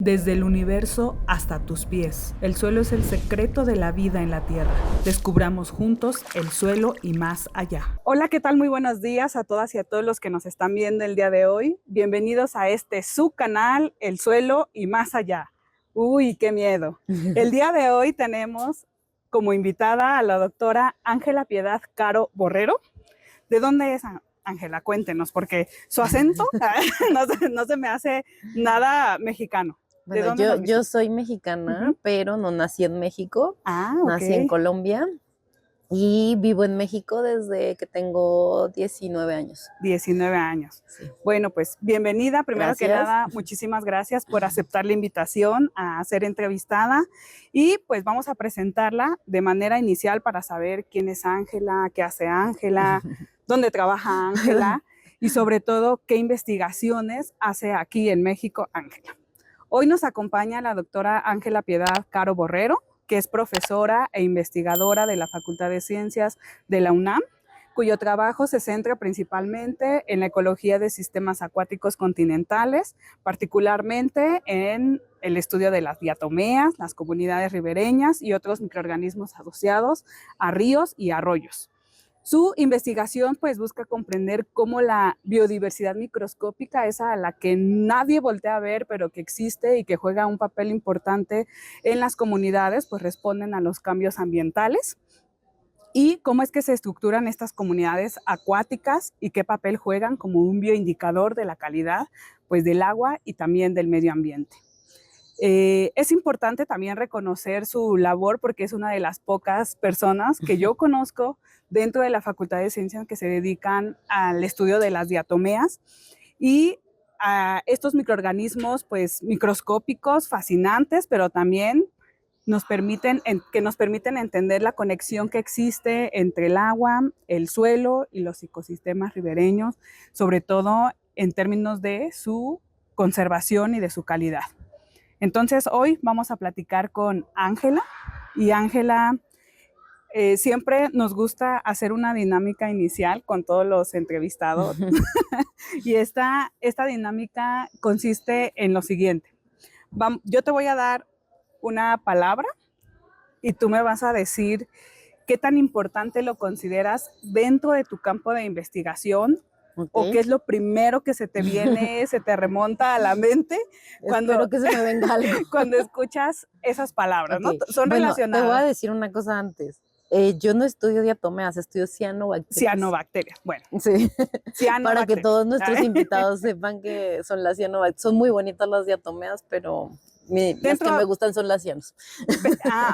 Desde el universo hasta tus pies. El suelo es el secreto de la vida en la Tierra. Descubramos juntos el suelo y más allá. Hola, ¿qué tal? Muy buenos días a todas y a todos los que nos están viendo el día de hoy. Bienvenidos a este su canal, El Suelo y Más Allá. Uy, qué miedo. El día de hoy tenemos como invitada a la doctora Ángela Piedad Caro Borrero. ¿De dónde es, Ángela? Cuéntenos, porque su acento no se me hace nada mexicano. ¿De Bueno, dónde nos yo visita? soy mexicana, pero no nací en México, Ah, nací en ok. Colombia y vivo en México desde que tengo 19 años. 19 años. Sí, Bueno, pues bienvenida. Primero que gracias. nada, muchísimas gracias por aceptar la invitación a ser entrevistada. Y pues vamos a presentarla de manera inicial para saber quién es Ángela, qué hace Ángela, dónde trabaja Ángela y sobre todo qué investigaciones hace aquí en México Ángela. Hoy nos acompaña la doctora Ángela Piedad Caro Borrero, que es profesora e investigadora de la Facultad de Ciencias de la UNAM, cuyo trabajo se centra principalmente en la ecología de sistemas acuáticos continentales, particularmente en el estudio de las diatomeas, las comunidades ribereñas y otros microorganismos asociados a ríos y arroyos. Su investigación pues busca comprender cómo la biodiversidad microscópica, esa a la que nadie voltea a ver, pero que existe y que juega un papel importante en las comunidades, pues responden a los cambios ambientales y cómo es que se estructuran estas comunidades acuáticas y qué papel juegan como un bioindicador de la calidad pues, del agua y también del medio ambiente. Es importante también reconocer su labor porque es una de las pocas personas que yo conozco dentro de la Facultad de Ciencias que se dedican al estudio de las diatomeas y a estos microorganismos pues microscópicos, fascinantes, pero también nos permiten entender la conexión que existe entre el agua, el suelo y los ecosistemas ribereños, sobre todo en términos de su conservación y de su calidad. Entonces, hoy vamos a platicar con Ángela y Ángela, siempre nos gusta hacer una dinámica inicial con todos los entrevistados y esta dinámica consiste en lo siguiente. Yo te voy a dar una palabra y tú me vas a decir qué tan importante lo consideras dentro de tu campo de investigación o qué es lo primero que se te viene, se te remonta a la mente Espero que se me venga algo. cuando escuchas esas palabras, ¿no? Okay. Son Bueno, te voy a relacionadas. decir una cosa antes. Yo no estudio diatomeas, estudio cianobacterias. Cianobacterias, bueno. Sí, para que Cianobacterias. todos nuestros invitados sepan que son las cianobacterias. Son muy bonitas las diatomeas, pero las que me gustan son las cianos.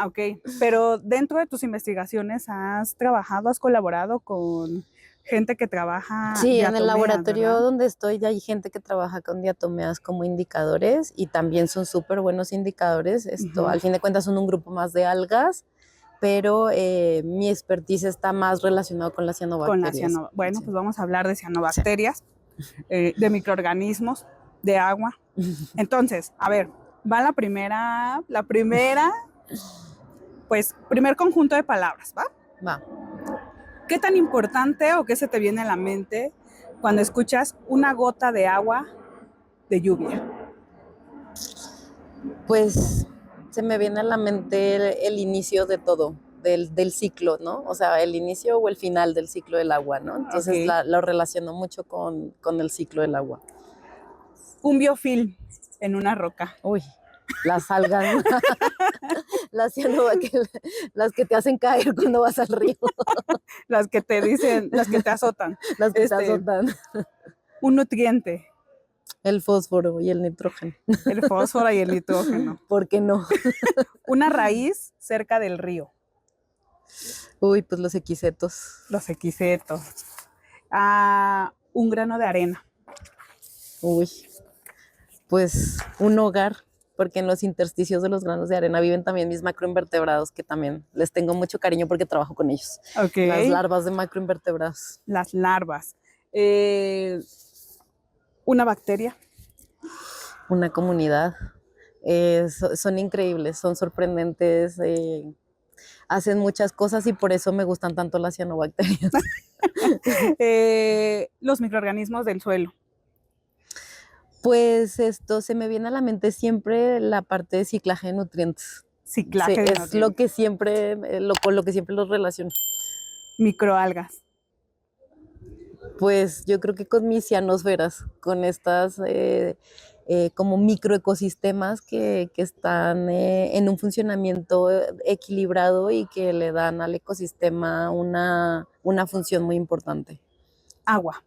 Ok. Pero dentro de tus investigaciones has trabajado, has colaborado con gente que trabaja Sí, en el laboratorio ¿verdad? donde estoy ya hay gente que trabaja con diatomeas como indicadores y también son súper buenos indicadores. Al fin de cuentas son un grupo más de algas, pero mi expertise está más relacionado con las cianobacterias. Bueno, Sí. pues vamos a hablar de Sí. cianobacterias, de microorganismos, de agua. Entonces, a ver, va la primera, pues, primer conjunto de palabras, ¿va? Va. ¿Qué tan importante o qué se te viene a la mente cuando escuchas una gota de agua de lluvia? Pues se me viene a la mente el inicio de todo, del ciclo, ¿no? O sea, el inicio o el final del ciclo del agua, ¿no? Entonces Okay. lo relaciono mucho con el ciclo del agua. Un biofilm en una roca. Uy, las algas, las que te hacen caer cuando vas al río. Las que te dicen, las que te azotan. Las que te azotan. Un nutriente. El fósforo y el nitrógeno. El fósforo y el nitrógeno. ¿Por qué no? Una raíz cerca del río. Uy, pues los equisetos. Los equisetos. Un grano de arena. Uy, pues un hogar, porque en los intersticios de los granos de arena viven también mis macroinvertebrados, que también les tengo mucho cariño porque trabajo con ellos. Okay. Las larvas de macroinvertebrados. Las larvas. Una bacteria. Una comunidad. Son increíbles, son sorprendentes, hacen muchas cosas y por eso me gustan tanto las cianobacterias. Los microorganismos del suelo. Pues se me viene a la mente siempre la parte de ciclaje de nutrientes. Sí, Ciclaje de es lo nutrientes. que siempre, con lo que siempre los relaciono. Microalgas. Pues yo creo que con mis cianosferas, con estas como microecosistemas que están en un funcionamiento equilibrado y que le dan al ecosistema una función muy importante. Agua.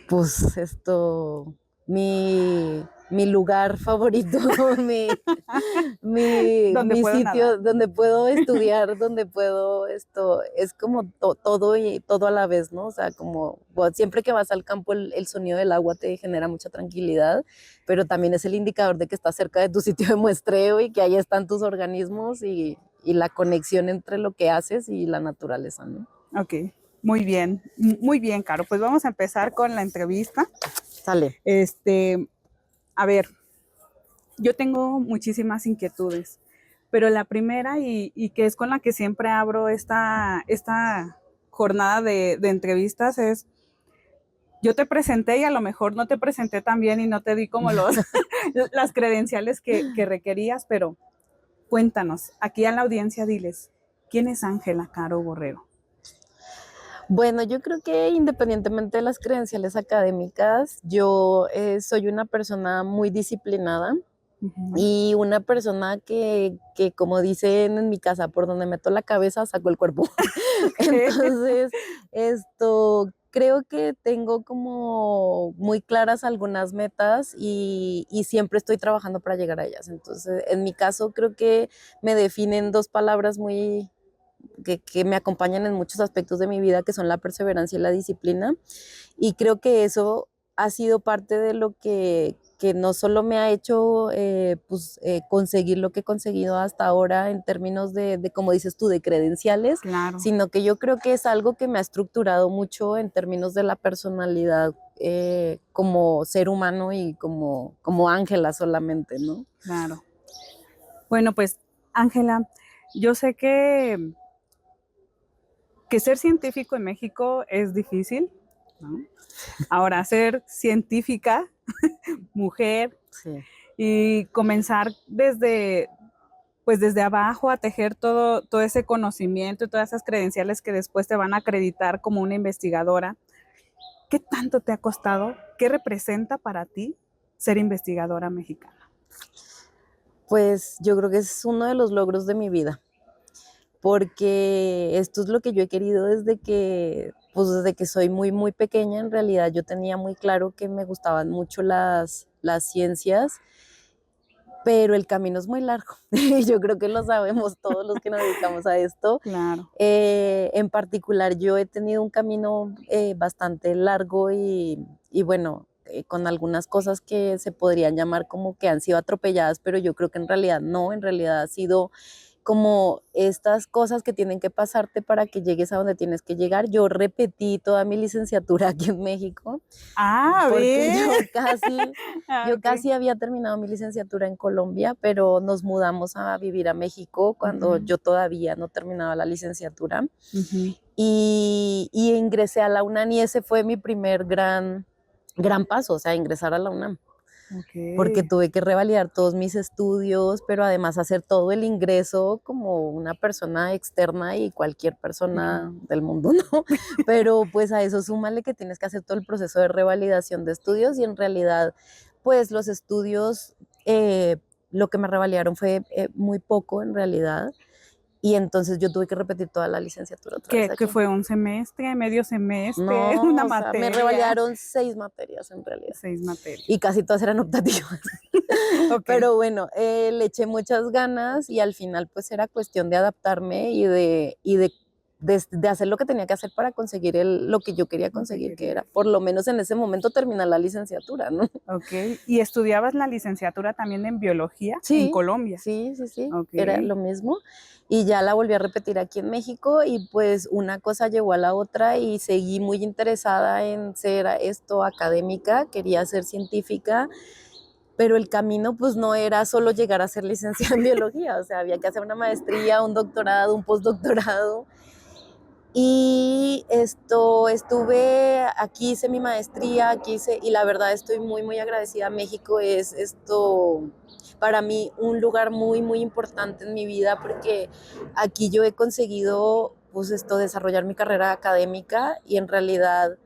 Pues mi lugar favorito, Donde mi puedo nadar. sitio donde puedo estudiar, donde puedo es como todo y todo a la vez, ¿no? O sea, como bueno, siempre que vas al campo el sonido del agua te genera mucha tranquilidad, pero también es el indicador de que estás cerca de tu sitio de muestreo y que ahí están tus organismos y la conexión entre lo que haces y la naturaleza, ¿no? Ok, muy bien, Caro. Pues vamos a empezar con la entrevista. Sale. A ver, yo tengo muchísimas inquietudes, pero la primera y que es con la que siempre abro esta jornada de entrevistas es, yo te presenté y a lo mejor no te presenté tan bien y no te di como las credenciales que requerías, pero cuéntanos, aquí a la audiencia diles, ¿quién es Ángela Caro Borrero? Bueno, yo creo que independientemente de las credenciales académicas, yo soy una persona muy disciplinada y una persona que, como dicen en mi casa, por donde meto la cabeza, saco el cuerpo. Entonces, creo que tengo como muy claras algunas metas y siempre estoy trabajando para llegar a ellas. Entonces, en mi caso, creo que me definen dos palabras que me acompañan en muchos aspectos de mi vida, que son la perseverancia y la disciplina. Y creo que eso ha sido parte de lo que no solo me ha hecho conseguir lo que he conseguido hasta ahora en términos de, como dices tú, de credenciales, Claro. sino que yo creo que es algo que me ha estructurado mucho en términos de la personalidad como ser humano y como Ángela solamente, ¿no? Claro. Bueno, pues, Ángela, yo sé que ser científico en México es difícil, ¿no? Ahora, ser científica, mujer, Sí. y comenzar desde abajo a tejer todo ese conocimiento y todas esas credenciales que después te van a acreditar como una investigadora. ¿Qué tanto te ha costado? ¿Qué representa para ti ser investigadora mexicana? Pues yo creo que es uno de los logros de mi vida, porque esto es lo que yo he querido desde que soy muy, muy pequeña. En realidad yo tenía muy claro que me gustaban mucho las ciencias, pero el camino es muy largo y yo creo que lo sabemos todos los que nos dedicamos a esto. Claro. En particular, yo he tenido un camino bastante largo y bueno, con algunas cosas que se podrían llamar como que han sido atropelladas, pero yo creo que en realidad no, en realidad ha sido como estas cosas que tienen que pasarte para que llegues a donde tienes que llegar. Yo repetí toda mi licenciatura aquí en México, porque yo Ok. casi había terminado mi licenciatura en Colombia, pero nos mudamos a vivir a México cuando yo todavía no terminaba la licenciatura. Y ingresé a la UNAM y ese fue mi primer gran paso, o sea, ingresar a la UNAM. Porque tuve que revalidar todos mis estudios, pero además hacer todo el ingreso como una persona externa y cualquier persona del mundo, ¿no? Pero pues a eso súmale que tienes que hacer todo el proceso de revalidación de estudios y en realidad, pues los estudios, lo que me revalidaron fue muy poco en realidad. Y entonces yo tuve que repetir toda la licenciatura otra vez ¿Qué aquí. fue? ¿Un semestre? ¿Medio semestre? No, ¿Una o sea, me materia? revalidaron 6 materias en realidad. 6 materias. Y casi todas eran optativas. Ok. Pero bueno, le eché muchas ganas y al final pues era cuestión de adaptarme de hacer lo que tenía que hacer para conseguir lo que yo quería conseguir, que era por lo menos en ese momento terminar la licenciatura, ¿no? Ok. ¿Y estudiabas la licenciatura también en biología en Sí, Colombia? sí, Ok. era lo mismo. Y ya la volví a repetir aquí en México y pues una cosa llevó a la otra y seguí muy interesada en ser académica, quería ser científica, pero el camino pues no era solo llegar a ser licenciada en biología, o sea, había que hacer una maestría, un doctorado, un postdoctorado. Y aquí hice mi maestría, y la verdad estoy muy, muy agradecida. México es para mí un lugar muy, muy importante en mi vida porque aquí yo he conseguido, pues desarrollar mi carrera académica y en realidad,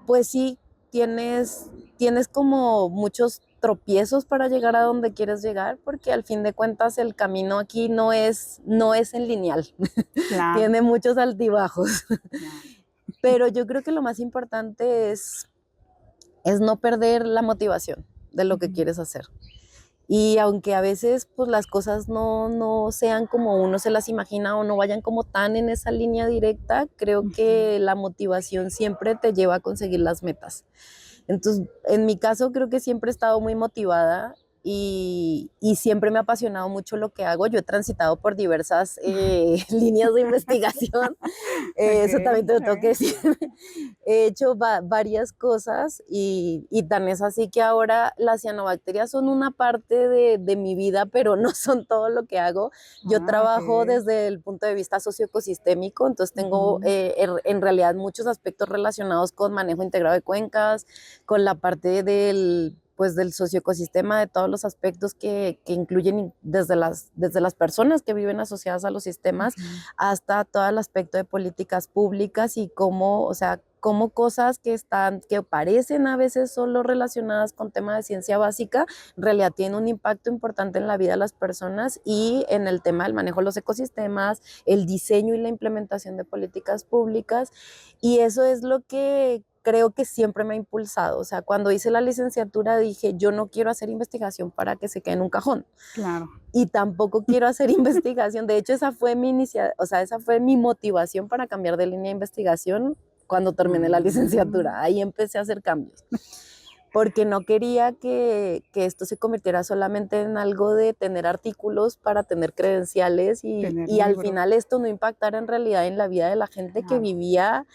pues sí, tienes como muchos tropiezos para llegar a donde quieres llegar, porque al fin de cuentas el camino aquí no es en lineal, Claro, tiene muchos altibajos. claro. Pero yo creo que lo más importante es no perder la motivación de lo que Ujú, quieres hacer. Y aunque a veces pues las cosas no sean como uno se las imagina o no vayan como tan en esa línea directa, creo ujú. que la motivación siempre te lleva a conseguir las metas. Entonces, en mi caso creo que siempre he estado muy motivada y siempre me ha apasionado mucho lo que hago. Yo he transitado por diversas líneas de investigación, eso Ok, también te lo tengo que ok. decir. He hecho varias cosas y tan es así que ahora las cianobacterias son una parte de mi vida, pero no son todo lo que hago. Yo Ah, ok. trabajo desde el punto de vista socioecosistémico, entonces tengo Ujú. en realidad muchos aspectos relacionados con manejo integrado de cuencas, con la parte del socioecosistema, de todos los aspectos que incluyen desde las personas que viven asociadas a los sistemas Ujú. hasta todo el aspecto de políticas públicas y cómo, o sea, cómo cosas que parecen a veces solo relacionadas con temas de ciencia básica, en realidad tienen un impacto importante en la vida de las personas y en el tema del manejo de los ecosistemas, el diseño y la implementación de políticas públicas. Y eso es lo que creo que siempre me ha impulsado. O sea, cuando hice la licenciatura dije, yo no quiero hacer investigación para que se quede en un cajón Claro. y tampoco quiero hacer investigación. De hecho, esa fue mi motivación para cambiar de línea de investigación cuando terminé la Mm, licenciatura. Ahí empecé a hacer cambios, porque no quería que esto se convirtiera solamente en algo de tener artículos para tener credenciales tener y al libros, final esto no impactara en realidad en la vida de la gente que claro. vivía,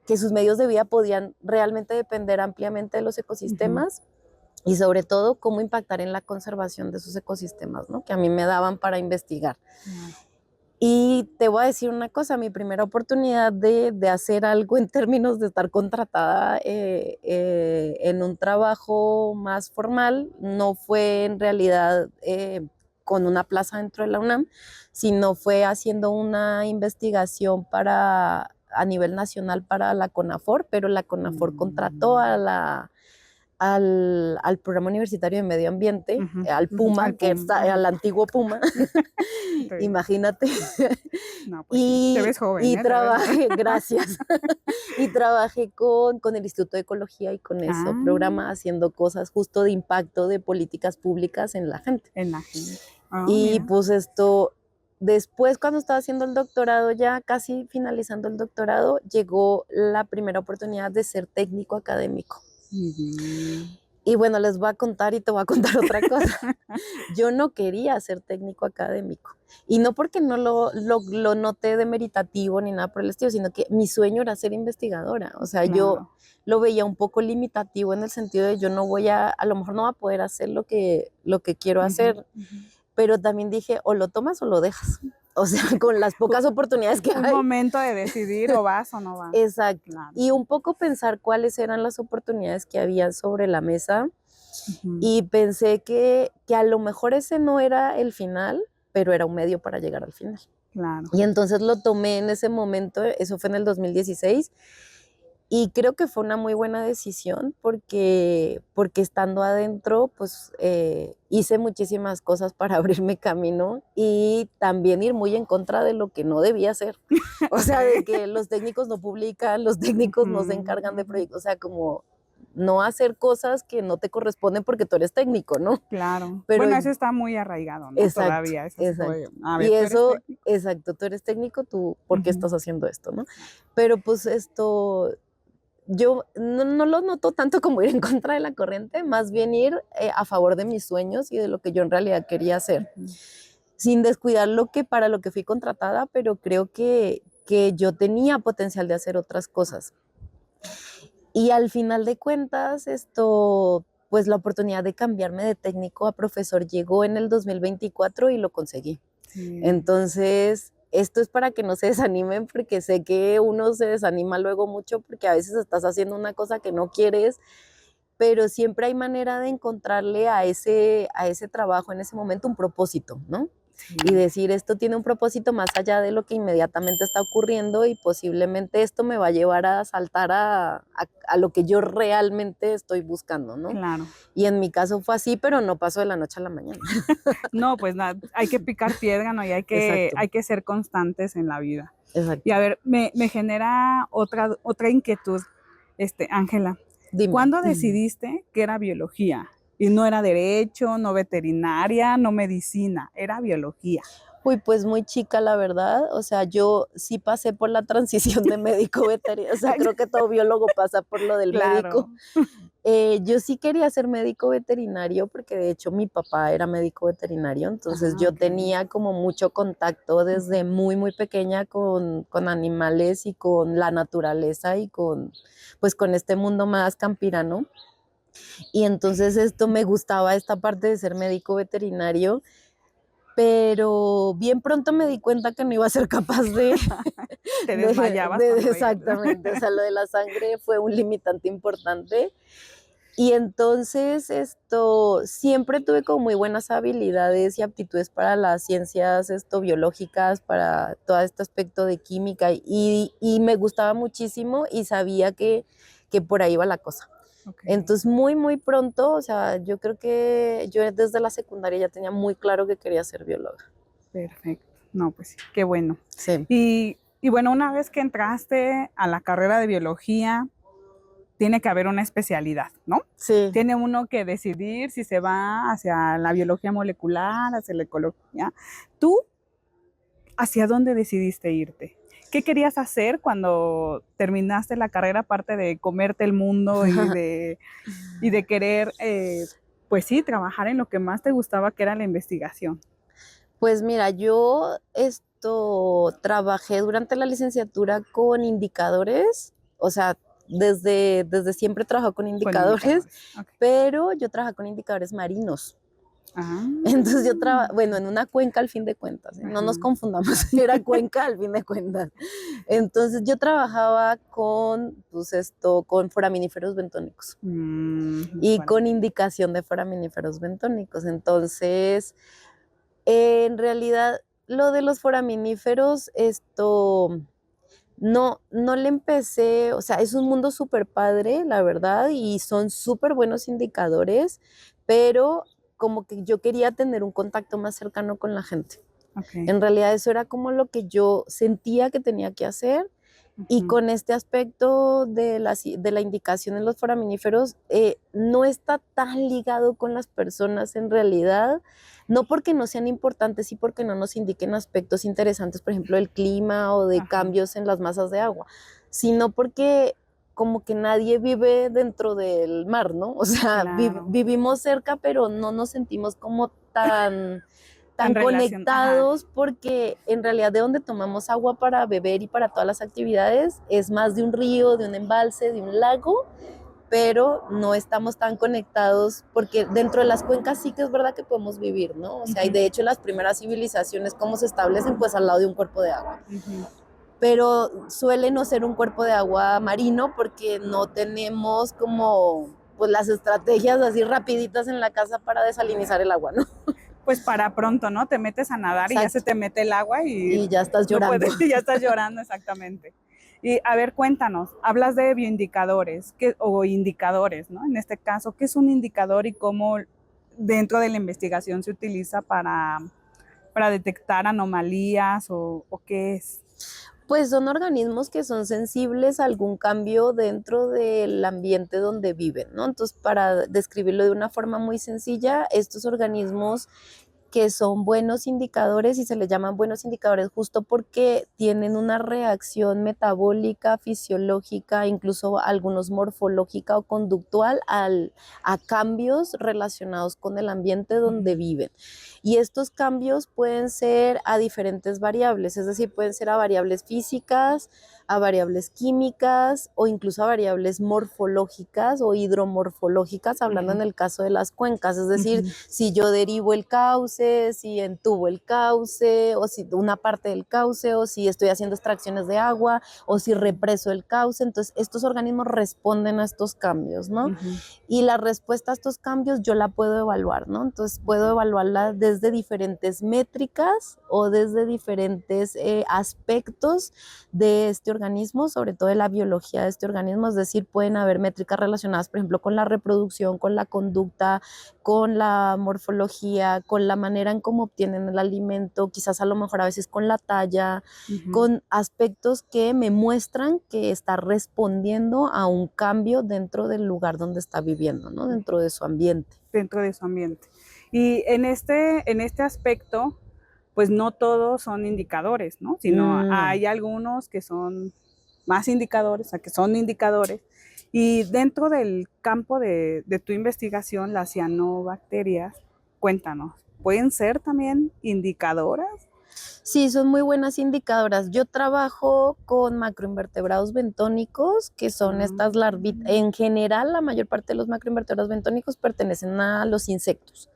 que sus medios de vida podían realmente depender ampliamente de los Ujú. ecosistemas y sobre todo cómo impactar en la conservación de esos ecosistemas, ¿no? Que a mí me daban para investigar. Claro. Y te voy a decir una cosa, mi primera oportunidad de hacer algo en términos de estar contratada en un trabajo más formal no fue en realidad con una plaza dentro de la UNAM, sino fue haciendo una investigación a nivel nacional para la CONAFOR, pero la CONAFOR contrató Mm, al Programa Universitario de Medio Ambiente, ujú, al ujú. PUMA, Al PUM. Ujú. al antiguo PUMA, Sí. imagínate. No, pues sí. Te Y, ves joven, y ¿eh? Te ves joven. trabajé, gracias, y trabajé con el Instituto de Ecología y con ese Ah, programa haciendo cosas justo de impacto de políticas públicas en la gente. en la gente. Oh, Y mira. pues después cuando estaba haciendo el doctorado, ya casi finalizando el doctorado, llegó la primera oportunidad de ser técnico académico. Ujú. Y bueno, les voy a contar y te voy a contar otra cosa. Yo no quería ser técnico académico. Y no porque no lo noté demeritativo ni nada por el estilo, sino que mi sueño era ser investigadora. O sea, yo Claro. lo veía un poco limitativo en el sentido de yo no voy a lo mejor no va a poder hacer lo que quiero Ujú, hacer, ujú. pero también dije, o lo tomas o lo dejas. O sea, con las Ju- pocas oportunidades que Un hay. momento de decidir o vas o no vas. Exacto. Claro. Y un poco pensar cuáles eran las oportunidades que había sobre la mesa Ujú. y pensé que a lo mejor ese no era el final, pero era un medio para llegar al final. Claro. Y entonces lo tomé en ese momento, eso fue en el 2016, y creo que fue una muy buena decisión porque estando adentro, pues hice muchísimas cosas para abrirme camino y también ir muy en contra de lo que no debía hacer. O sea, de Ok. que los técnicos no publican, los técnicos Ujú, no se encargan de ujú. proyectos, o sea, como no hacer cosas que no te corresponden porque tú eres técnico, ¿no? Claro. Pero Bueno, eso está muy arraigado, ¿no? exacto, Todavía es así como de, exacto. a Y ver, ¿tú eres eso, técnico? exacto, tú eres técnico, tú, ¿por qué Ujú. estás haciendo esto, no? Pero pues yo no lo noto tanto como ir en contra de la corriente, más bien ir a favor de mis sueños y de lo que yo en realidad quería hacer, Ujú. sin descuidar para lo que fui contratada, pero creo que yo tenía potencial de hacer otras cosas. Y al final de cuentas, pues la oportunidad de cambiarme de técnico a profesor llegó en el 2024 y lo conseguí. Sí. Entonces, esto es para que no se desanimen, porque sé que uno se desanima luego mucho porque a veces estás haciendo una cosa que no quieres, pero siempre hay manera de encontrarle a ese trabajo en ese momento un propósito, ¿no? Y Sí. decir, esto tiene un propósito más allá de lo que inmediatamente está ocurriendo y posiblemente esto me va a llevar a saltar a lo que yo realmente estoy buscando, ¿no? Claro. Y en mi caso fue así, pero no pasó de la noche a la mañana. No, pues nada, hay que picar piedra, ¿no? Y Exacto, hay que ser constantes en la vida. Y exacto. a ver, me genera otra inquietud, Ángela. Dime. ¿Cuándo decidiste que era biología? Y no era derecho, no veterinaria, no medicina, era biología. Uy, pues muy chica, la verdad. O sea, yo sí pasé por la transición de médico veterinario. O sea, creo que todo biólogo pasa por lo del médico. Claro. Yo sí quería ser médico veterinario porque de hecho mi papá era médico veterinario, entonces Ah, yo ok. tenía como mucho contacto desde muy pequeña con animales y con la naturaleza y pues con este mundo más campirano. Y entonces esto me gustaba esta parte de ser médico veterinario, pero bien pronto me di cuenta que no iba a ser capaz Te desmayabas cuando veías. exactamente, o sea, lo de la sangre fue un limitante importante. Y entonces siempre tuve como muy buenas habilidades y aptitudes para las ciencias biológicas, para todo este aspecto de química y me gustaba muchísimo y sabía que por ahí iba la cosa. Ok, Entonces muy pronto, o sea, yo creo que yo desde la secundaria ya tenía muy claro que quería ser bióloga. perfecto. No, pues sí, qué bueno. Sí, Y bueno, una vez que entraste a la carrera de biología, tiene que haber una especialidad, ¿no? sí. Tiene uno que decidir si se va hacia la biología molecular, hacia la ecología. ¿Tú hacia dónde decidiste irte? ¿Qué querías hacer cuando terminaste la carrera, aparte de comerte el mundo y de querer, pues sí, trabajar en lo que más te gustaba, que era la investigación? Pues mira, yo trabajé durante la licenciatura con indicadores, o sea, desde siempre he trabajado con Con indicadores, indicadores. Ok. pero yo trabajé con indicadores marinos. Ah, Entonces yo trabajé, bueno, en una cuenca al fin de cuentas, ¿eh? No ajá. nos confundamos, era cuenca al fin de cuentas. Entonces yo trabajaba con foraminíferos bentónicos y Para con mí. indicación de foraminíferos bentónicos. Entonces, en realidad, lo de los foraminíferos, no le empecé, o sea, es un mundo súper padre, la verdad, y son súper buenos indicadores, pero como que yo quería tener un contacto más cercano con la gente. Ok. En realidad eso era como lo que yo sentía que tenía que hacer y Ujú. con este aspecto de la indicación en los foraminíferos, no está tan ligado con las personas en realidad, no porque no sean importantes, sí porque no nos indiquen aspectos interesantes, por ejemplo, del clima o de Ajá. cambios en las masas de agua, sino porque como que nadie vive dentro del mar, ¿no? O sea, Claro. vivimos cerca, pero no nos sentimos como tan En relación, ajá. conectados porque en realidad de donde tomamos agua para beber y para todas las actividades es más de un río, de un embalse, de un lago, pero no estamos tan conectados porque dentro de las cuencas sí que es verdad que podemos vivir, ¿no? O sea, y Ujú, de hecho las primeras civilizaciones cómo se establecen pues al lado de un cuerpo de agua, ujú. pero suele no ser un cuerpo de agua marino porque no tenemos como pues las estrategias así rapiditas en la casa para desalinizar el agua, ¿no? Pues para pronto, ¿no? Te metes a nadar y ya se Exacto. te mete el agua y Y ya estás no llorando. puedes, ya estás llorando exactamente. Y a ver, cuéntanos, hablas de bioindicadores o indicadores, ¿no? En este caso, ¿qué es un indicador y cómo dentro de la investigación se utiliza para detectar anomalías o qué es? Pues son organismos que son sensibles a algún cambio dentro del ambiente donde viven, ¿no? Entonces, para describirlo de una forma muy sencilla, estos organismos que son buenos indicadores y se les llaman buenos indicadores justo porque tienen una reacción metabólica, fisiológica, incluso algunos morfológica o conductual a cambios relacionados con el ambiente donde Ujú. viven. Y estos cambios pueden ser a diferentes variables, es decir, pueden ser a variables físicas, a variables químicas o incluso a variables morfológicas o hidromorfológicas, hablando en el caso de las cuencas, es decir, si yo derivo el cauce, si entubo el cauce, o si una parte del cauce, o si estoy haciendo extracciones de agua, o si represo el cauce. Entonces, estos organismos responden a estos cambios, ¿no? Y la respuesta a estos cambios yo la puedo evaluar, ¿no? Entonces, puedo evaluarla desde diferentes métricas o desde diferentes aspectos de este organismo, sobre todo de la biología de este organismo. Es decir, pueden haber métricas relacionadas, por ejemplo, con la reproducción, con la conducta, con la morfología, con la manera en cómo obtienen el alimento, quizás a lo mejor a veces con la talla, con aspectos que me muestran que está respondiendo a un cambio dentro del lugar donde está viviendo, ¿no? Dentro de su ambiente. Dentro de su ambiente. Y en este aspecto, pues no todos son indicadores, ¿no? Sino hay algunos que son más indicadores, o sea, que son indicadores. Y dentro del campo de tu investigación, las cianobacterias, cuéntanos, ¿pueden ser también indicadoras? Sí, son muy buenas indicadoras. Yo trabajo con macroinvertebrados bentónicos, que son estas larvitas. En general, la mayor parte de los macroinvertebrados bentónicos pertenecen a los insectos.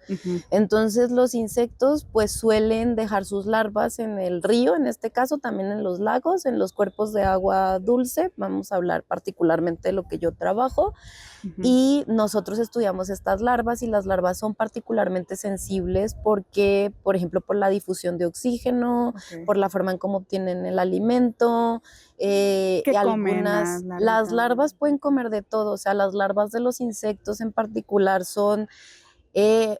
Entonces, los insectos pues suelen dejar sus larvas en el río, en este caso también en los lagos, en los cuerpos de agua dulce. Vamos a hablar particularmente de lo que yo trabajo. Y nosotros estudiamos estas larvas, y las larvas son particularmente sensibles porque, por ejemplo, por la difusión de oxígeno, por la forma en cómo obtienen el alimento. ¿Qué comen Las larvas pueden comer de todo, o sea, las larvas de los insectos en particular son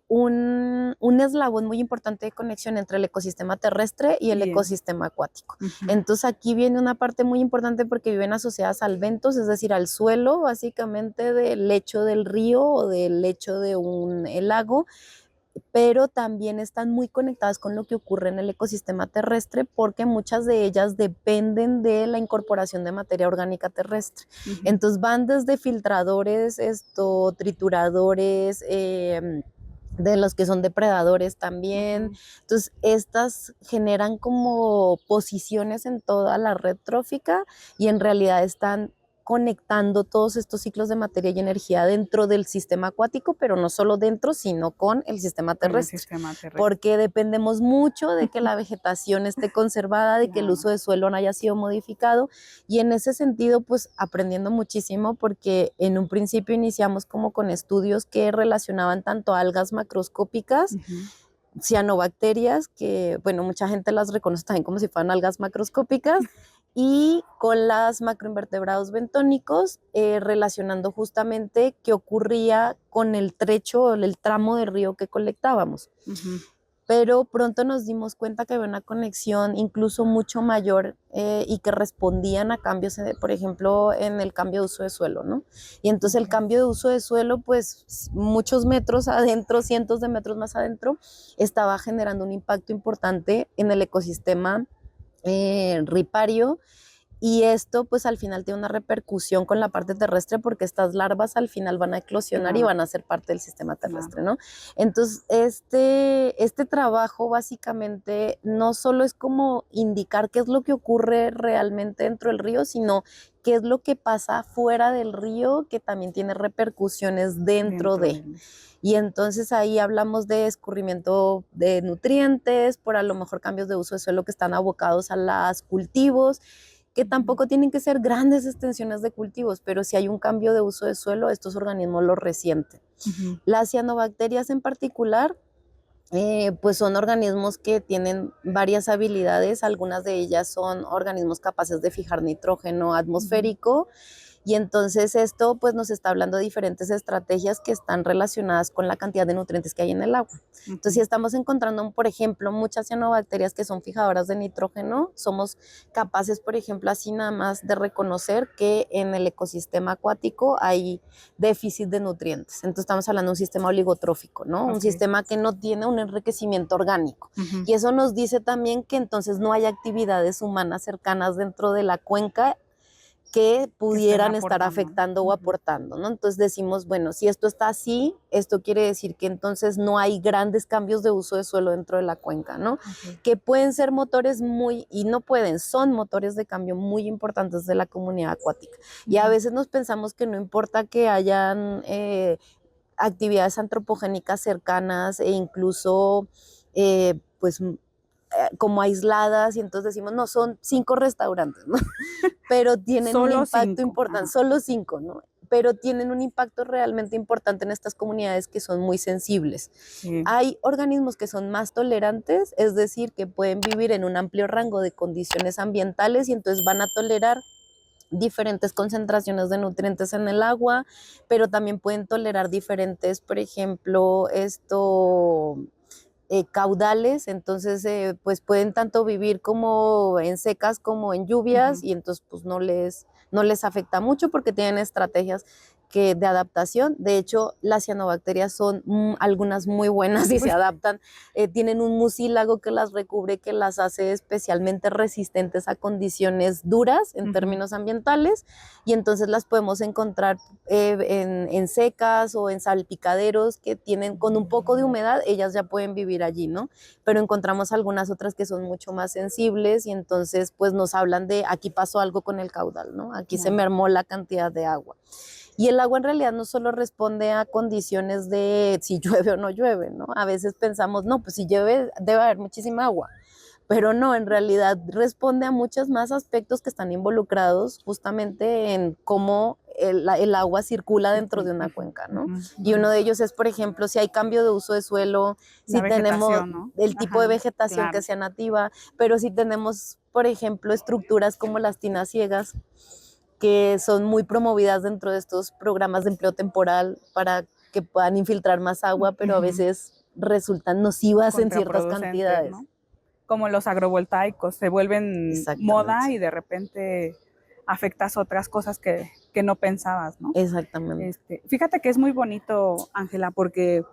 un eslabón muy importante de conexión entre el ecosistema terrestre y el ecosistema acuático. Entonces aquí viene una parte muy importante porque viven asociadas al ventos, es decir, al suelo básicamente del lecho del río o del lecho de un lago, pero también están muy conectadas con lo que ocurre en el ecosistema terrestre porque muchas de ellas dependen de la incorporación de materia orgánica terrestre. Entonces van desde filtradores, trituradores, de los que son depredadores también. Entonces, estas generan como posiciones en toda la red trófica y en realidad están conectando todos estos ciclos de materia y energía dentro del sistema acuático, pero no solo dentro, sino con el sistema terrestre. Porque dependemos mucho de que la vegetación esté conservada, de que el uso de suelo no haya sido modificado, y en ese sentido, pues aprendiendo muchísimo, porque en un principio iniciamos como con estudios que relacionaban tanto algas macroscópicas, cianobacterias, que bueno, mucha gente las reconoce también como si fueran algas macroscópicas, y con las macroinvertebrados bentónicos, relacionando justamente qué ocurría con el trecho, el tramo de río que colectábamos. Pero pronto nos dimos cuenta que había una conexión incluso mucho mayor y que respondían a cambios, por ejemplo, en el cambio de uso de suelo, ¿no? Y entonces el cambio de uso de suelo, pues muchos metros adentro, cientos de metros más adentro, estaba generando un impacto importante en el ecosistema ripario. Y esto pues al final tiene una repercusión con la parte terrestre porque estas larvas al final van a eclosionar y van a ser parte del sistema terrestre, ¿no? Entonces este trabajo básicamente no solo es como indicar qué es lo que ocurre realmente dentro del río, sino qué es lo que pasa fuera del río que también tiene repercusiones dentro de. Y entonces ahí hablamos de escurrimiento de nutrientes, por a lo mejor cambios de uso de suelo que están abocados a los cultivos, que tampoco tienen que ser grandes extensiones de cultivos, pero si hay un cambio de uso de suelo, estos organismos lo resienten. Las cianobacterias en particular, pues son organismos que tienen varias habilidades, algunas de ellas son organismos capaces de fijar nitrógeno atmosférico, y entonces esto pues nos está hablando de diferentes estrategias que están relacionadas con la cantidad de nutrientes que hay en el agua. Entonces, si estamos encontrando, por ejemplo, muchas cianobacterias que son fijadoras de nitrógeno, somos capaces, por ejemplo, así nada más de reconocer que en el ecosistema acuático hay déficit de nutrientes. Entonces estamos hablando de un sistema oligotrófico, ¿no? Un sistema que no tiene un enriquecimiento orgánico. Y eso nos dice también que entonces no hay actividades humanas cercanas dentro de la cuenca que pudieran estar aportando. afectando o aportando, ¿no? Entonces decimos, bueno, si esto está así, esto quiere decir que entonces no hay grandes cambios de uso de suelo dentro de la cuenca, ¿no? Ok. Que pueden ser motores y no pueden, son motores de cambio muy importantes de la comunidad acuática. Y a Ujú. veces nos pensamos que no importa que hayan actividades antropogénicas cercanas e incluso, pues, como aisladas, y entonces decimos, no, son 5 restaurantes, ¿no? Pero tienen un Solo impacto 5. importante, Ajá. solo 5, ¿no? Pero tienen un impacto realmente importante en estas comunidades que son muy sensibles. Sí. Hay organismos que son más tolerantes, es decir, que pueden vivir en un amplio rango de condiciones ambientales y entonces van a tolerar diferentes concentraciones de nutrientes en el agua, pero también pueden tolerar diferentes, por ejemplo, caudales, entonces pues pueden tanto vivir como en secas como en lluvias Ujú. y entonces pues no les afecta mucho porque tienen estrategias de adaptación. De hecho, las cianobacterias son algunas muy buenas y se adaptan. Tienen un mucílago que las recubre, que las hace especialmente resistentes a condiciones duras en Ujú. términos ambientales y entonces las podemos encontrar en secas o en salpicaderos que tienen con un poco de humedad, ellas ya pueden vivir allí, ¿no? Pero encontramos algunas otras que son mucho más sensibles y entonces pues nos hablan de aquí pasó algo con el caudal, ¿no? Aquí se Claro. mermó la cantidad de agua. Y el agua en realidad no solo responde a condiciones de si llueve o no llueve, ¿no? A veces pensamos, no, pues si llueve debe haber muchísima agua, pero no, en realidad responde a muchos más aspectos que están involucrados justamente en cómo el agua circula dentro de una Ujú, cuenca, ¿no? ujú, Y ujú. uno de ellos es, por ejemplo, si hay cambio de uso de suelo, La si tenemos vegetación, ¿no? el tipo de Ajá, vegetación que claro. sea nativa, pero si tenemos, por ejemplo, estructuras como las tinas ciegas, que son muy promovidas dentro de estos programas de empleo temporal para que puedan infiltrar más agua, pero a Ujú. veces resultan nocivas en ciertas Contraproducentes, cantidades. ¿no? Como los agrovoltaicos, se vuelven moda Exactamente, y de repente afectas otras cosas que no pensabas, ¿no? exactamente, Fíjate que es muy bonito, Ángela, porque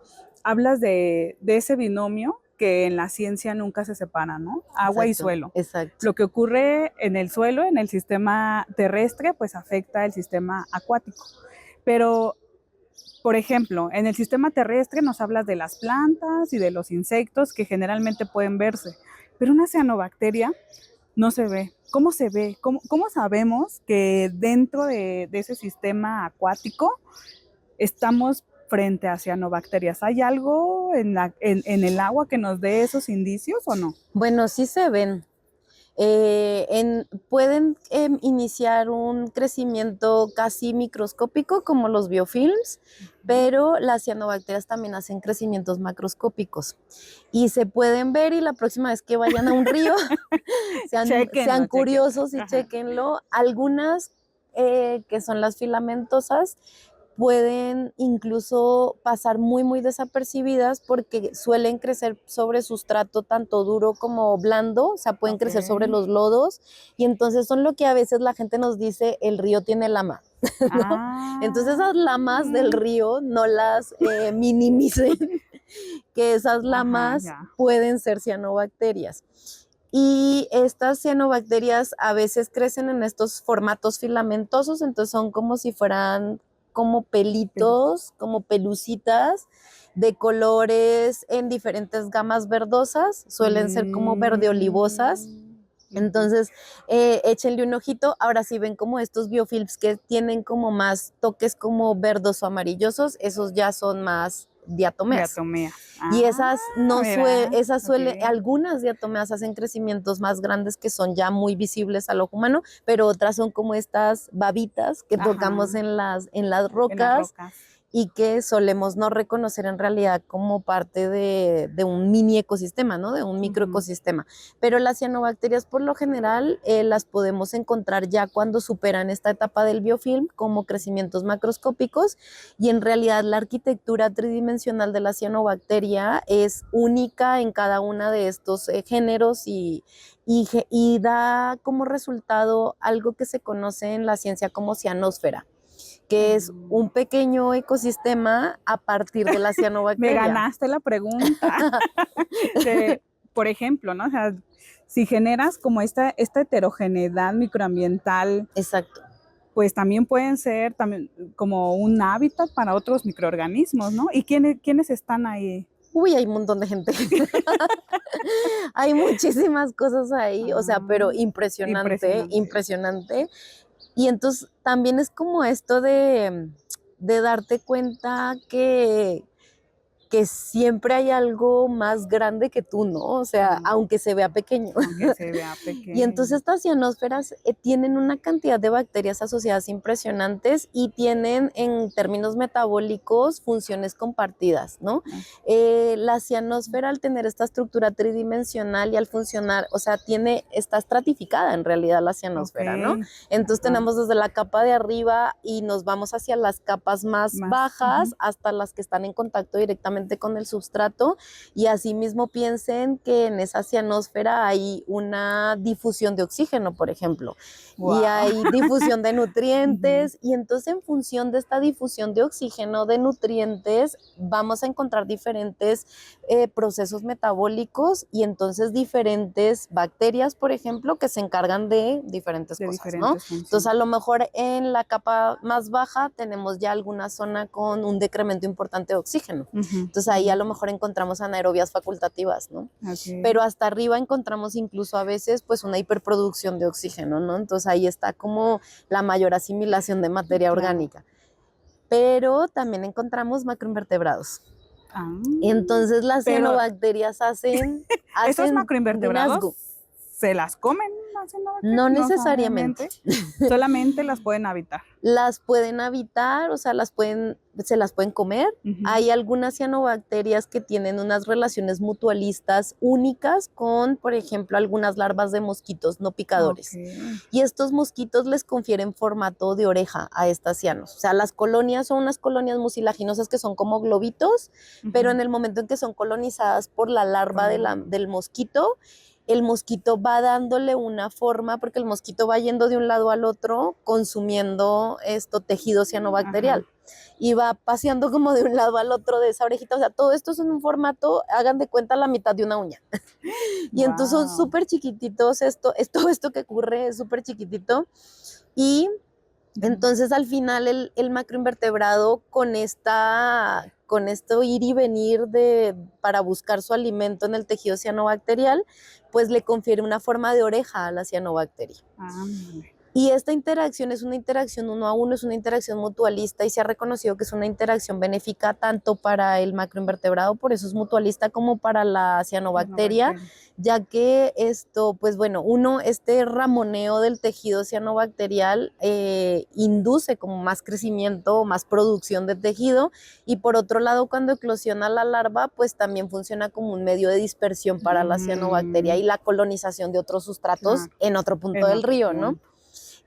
hablas de ese binomio que en la ciencia nunca se separa, ¿no? Agua y exacto, suelo. exacto. Lo que ocurre en el suelo, en el sistema terrestre, pues afecta el sistema acuático. Pero, por ejemplo, en el sistema terrestre nos hablas de las plantas y de los insectos que generalmente pueden verse, pero una cianobacteria no se ve. ¿Cómo se ve? ¿Cómo sabemos que dentro de ese sistema acuático estamos frente a cianobacterias? ¿Hay algo en el agua que nos dé esos indicios o no? Bueno, sí se ven. Pueden iniciar un crecimiento casi microscópico como los biofilms, pero las cianobacterias también hacen crecimientos macroscópicos y se pueden ver y la próxima vez que vayan a un río sean Chequenlo, chequenlo. curiosos y Ajá. chequenlo. Algunas que son las filamentosas pueden incluso pasar muy, muy desapercibidas porque suelen crecer sobre sustrato tanto duro como blando, o sea, pueden Ok. crecer sobre los lodos y entonces son lo que a veces la gente nos dice, el río tiene lama, ¿no? Entonces Ah. esas lamas del río no las minimicen, que esas Ajá, lamas ya. pueden ser cianobacterias. Y estas cianobacterias a veces crecen en estos formatos filamentosos, entonces son como si fueran como pelitos, como pelucitas de colores en diferentes gamas verdosas, suelen ser como verde olivosas. Ujú. Entonces, échenle un ojito. Ahora sí ven como estos biofilms que tienen como más toques como verdos o amarillosos, esos ya son más diatomeas. Diatomeas. Y Ah, mira. Ok. algunas diatomeas hacen crecimientos más grandes que son ya muy visibles al ojo humano, pero otras son como estas babitas que Ajá. tocamos en las En las rocas rocas. y que solemos no reconocer en realidad como parte de un mini ecosistema, ¿no? De un Ujú. microecosistema. Pero las cianobacterias por lo general las podemos encontrar ya cuando superan esta etapa del biofilm como crecimientos macroscópicos y en realidad la arquitectura tridimensional de la cianobacteria es única en cada una de estos géneros y da como resultado algo que se conoce en la ciencia como cianósfera, que es un pequeño ecosistema a partir de la Me cianobacteria. ganaste la pregunta. De, por ejemplo, ¿no? O sea, si generas como esta heterogeneidad microambiental, Exacto. pues también pueden ser también como un hábitat para otros microorganismos, ¿no? ¿Y quiénes están ahí? Uy, hay un montón de gente. Hay muchísimas cosas ahí, o sea, pero impresionante, Impresionante. impresionante. Y entonces también es como esto de darte cuenta que siempre hay algo más grande que tú, ¿no? O sea, aunque se vea pequeño. Aunque se vea Y pequeño. entonces estas cianósferas tienen una cantidad de bacterias asociadas impresionantes y tienen en términos metabólicos funciones compartidas, ¿no? La cianósfera al tener esta estructura tridimensional y al funcionar, o sea, está estratificada en realidad la cianósfera, ¿no? Entonces tenemos desde la capa de arriba y nos vamos hacia las capas más bajas hasta las que están en contacto directamente con el substrato, y asimismo piensen que en esa cianósfera hay una difusión de oxígeno, por ejemplo, y hay difusión de nutrientes, y entonces en función de esta difusión de oxígeno, de nutrientes, vamos a encontrar diferentes procesos metabólicos y entonces diferentes bacterias, por ejemplo, que se encargan de diferentes cosas, ¿no? Entonces a lo mejor en la capa más baja tenemos ya alguna zona con un decremento importante de oxígeno. Entonces ahí a lo mejor encontramos anaerobias facultativas, ¿no? Pero hasta arriba encontramos incluso a veces pues una hiperproducción de oxígeno, ¿no? Entonces ahí está como la mayor asimilación de materia orgánica. Pero también encontramos macroinvertebrados. Entonces las cianobacterias hacen ¿estos macroinvertebrados vinazgo. se las comen? No necesariamente. Solamente las pueden habitar. Las pueden habitar, o sea, se las pueden comer. Hay algunas cianobacterias que tienen unas relaciones mutualistas únicas con, por ejemplo, algunas larvas de mosquitos no picadores. Y estos mosquitos les confieren formato de oreja a estas cianos. O sea, las colonias son unas colonias mucilaginosas que son como globitos, pero en el momento en que son colonizadas por la larva del mosquito, el mosquito va dándole una forma, porque el mosquito va yendo de un lado al otro consumiendo tejido cianobacterial. Y va paseando como de un lado al otro de esa orejita. O sea, todo esto es en un formato, hagan de cuenta, la mitad de una uña. Y entonces son súper chiquititos, esto que ocurre es súper chiquitito. Y entonces al final el macroinvertebrado con esto ir y venir para buscar su alimento en el tejido cianobacterial, pues le confiere una forma de oreja a la cianobacteria. Y esta interacción es una interacción uno a uno, es una interacción mutualista y se ha reconocido que es una interacción benéfica tanto para el macroinvertebrado, por eso es mutualista, como para la cianobacteria, ya que pues bueno, este ramoneo del tejido cianobacterial induce como más crecimiento, más producción de tejido, y por otro lado, cuando eclosiona la larva, pues también funciona como un medio de dispersión para la cianobacteria y la colonización de otros sustratos en otro punto del río, ¿no?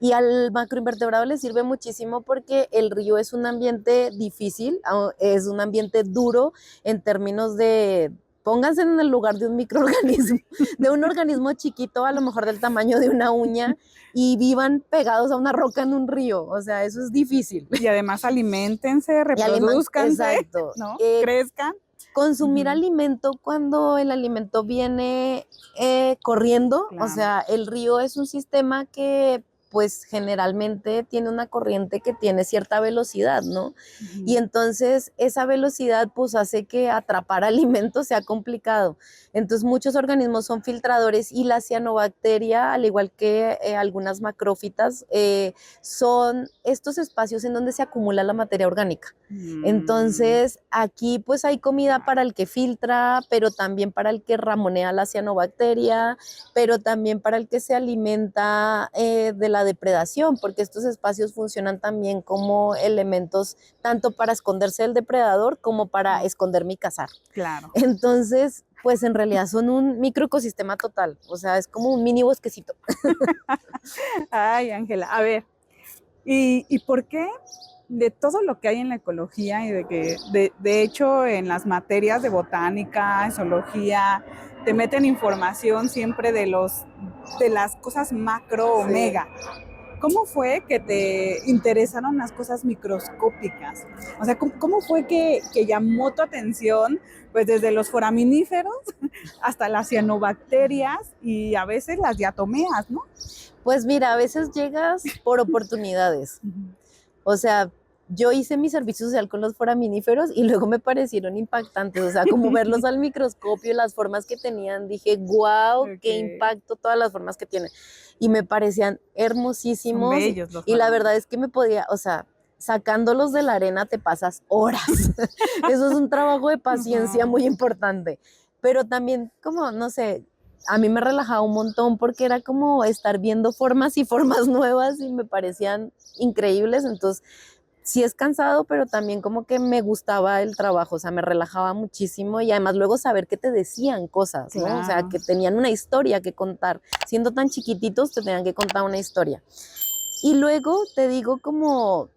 Y al macroinvertebrado le sirve muchísimo porque el río es un ambiente difícil, es un ambiente duro en términos de, pónganse en el lugar de un microorganismo, de un organismo chiquito, a lo mejor del tamaño de una uña, y vivan pegados a una roca en un río. O sea, eso es difícil. Y además aliméntense, reproduzcanse, ¿no? Crezcan. Consumir alimento cuando el alimento viene corriendo, o sea, el río es un sistema que pues generalmente tiene una corriente que tiene cierta velocidad, ¿no? Y entonces esa velocidad pues hace que atrapar alimentos sea complicado. Entonces muchos organismos son filtradores y la cianobacteria, al igual que algunas macrófitas, son estos espacios en donde se acumula la materia orgánica. Entonces aquí pues hay comida para el que filtra, pero también para el que ramonea la cianobacteria, pero también para el que se alimenta de la depredación, porque estos espacios funcionan también como elementos tanto para esconderse del depredador como para esconderme y cazar. Claro. Entonces, pues en realidad son un microecosistema total, o sea, es como un mini bosquecito. Ay, Ángela, a ver, ¿y por qué de todo lo que hay en la ecología y de hecho en las materias de botánica, en zoología, te meten información siempre de las cosas macro o mega? ¿cómo fue que te interesaron las cosas microscópicas? O sea, ¿cómo fue que llamó tu atención, pues desde los foraminíferos hasta las cianobacterias y a veces las diatomeas, ¿no? Pues mira, a veces llegas por oportunidades. O sea, yo hice mi servicio social con los foraminíferos y luego me parecieron impactantes, o sea, como verlos al microscopio, las formas que tenían, dije, wow, qué impacto todas las formas que tienen. Y me parecían hermosísimos. Son bellos los y la verdad es que me podía, o sea, sacándolos de la arena te pasas horas. Eso es un trabajo de paciencia muy importante. Pero también, como, no sé, a mí me relajaba un montón porque era como estar viendo formas y formas nuevas y me parecían increíbles. Entonces, sí es cansado, pero también como que me gustaba el trabajo, o sea, me relajaba muchísimo y además luego saber que te decían cosas, ¿no? Claro. O sea, que tenían una historia que contar. Siendo tan chiquititos, te tenían que contar una historia. Y luego te digo como,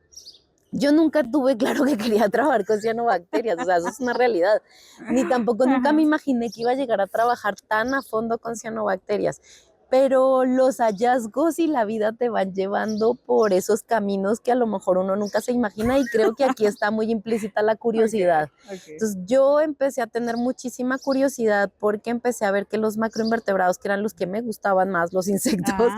yo nunca tuve claro que quería trabajar con cianobacterias, o sea, eso es una realidad. Ni tampoco nunca me imaginé que iba a llegar a trabajar tan a fondo con cianobacterias. Pero los hallazgos y la vida te van llevando por esos caminos que a lo mejor uno nunca se imagina y creo que aquí está muy implícita la curiosidad. Okay. Entonces yo empecé a tener muchísima curiosidad porque empecé a ver que los macroinvertebrados, que eran los que me gustaban más, los insectos,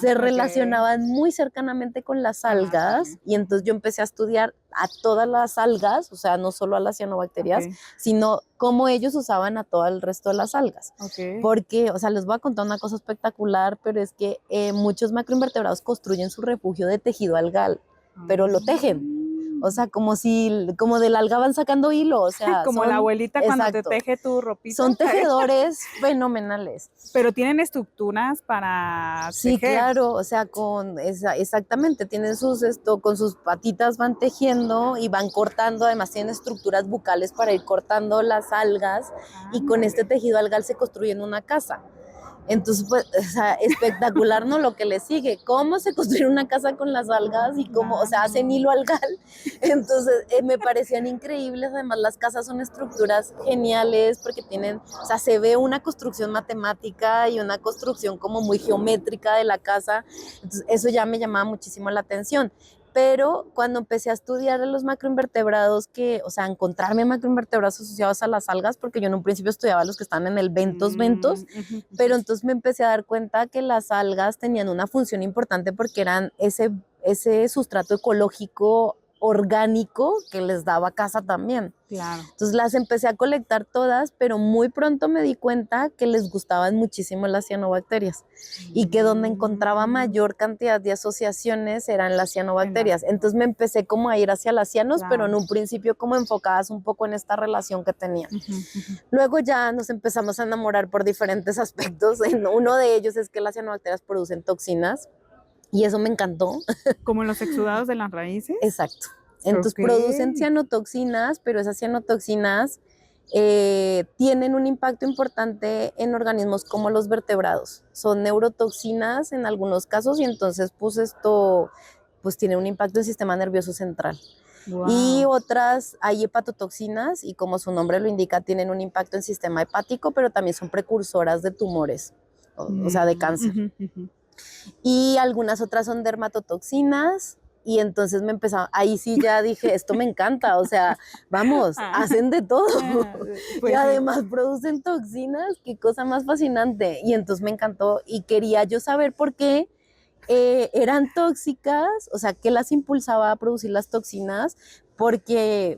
se relacionaban muy cercanamente con las algas y entonces yo empecé a estudiar a todas las algas, o sea, no solo a las cianobacterias, sino cómo ellos usaban a todo el resto de las algas. Porque, o sea, les voy a contar una cosa espectacular, pero es que muchos macroinvertebrados construyen su refugio de tejido algal, pero lo tejen. O sea, como del alga van sacando hilo, o sea. Como la abuelita cuando te teje tu ropita. Son tejedores fenomenales. Pero tienen estructuras para sí, tejer. Claro, o sea, exactamente, tienen con sus patitas van tejiendo y van cortando, además tienen estructuras bucales para ir cortando las algas y con este tejido algal se construyen una casa. Entonces, pues, o sea, espectacular, ¿no? Lo que le sigue, cómo se construye una casa con las algas y cómo, o sea, hacen hilo algal. Entonces, me parecían increíbles. Además, las casas son estructuras geniales porque tienen, o sea, se ve una construcción matemática y una construcción como muy geométrica de la casa. Entonces, eso ya me llamaba muchísimo la atención. Pero cuando empecé a estudiar los macroinvertebrados, o sea, encontrarme macroinvertebrados asociados a las algas, porque yo en un principio estudiaba los que están en el bentos, pero entonces me empecé a dar cuenta que las algas tenían una función importante porque eran ese sustrato ecológico orgánico que les daba casa también. Claro. Entonces las empecé a colectar todas, pero muy pronto me di cuenta que les gustaban muchísimo las cianobacterias y que donde encontraba mayor cantidad de asociaciones eran las cianobacterias. Entonces me empecé como a ir hacia las cianos, pero en un principio como enfocadas un poco en esta relación que tenían. Luego ya nos empezamos a enamorar por diferentes aspectos. Uno de ellos es que las cianobacterias producen toxinas. Y eso me encantó. ¿Como los exudados de las raíces? Exacto. Entonces producen cianotoxinas, pero esas cianotoxinas tienen un impacto importante en organismos como los vertebrados. Son neurotoxinas en algunos casos y entonces pues esto pues tiene un impacto en el sistema nervioso central. Wow. Y otras, hay hepatotoxinas y como su nombre lo indica, tienen un impacto en el sistema hepático, pero también son precursoras de tumores, o sea, de cáncer. Y algunas otras son dermatotoxinas y entonces ahí sí ya dije, esto me encanta, o sea, vamos, hacen de todo. Pues y además producen toxinas, qué cosa más fascinante. Y entonces me encantó y quería yo saber por qué eran tóxicas, o sea, qué las impulsaba a producir las toxinas, porque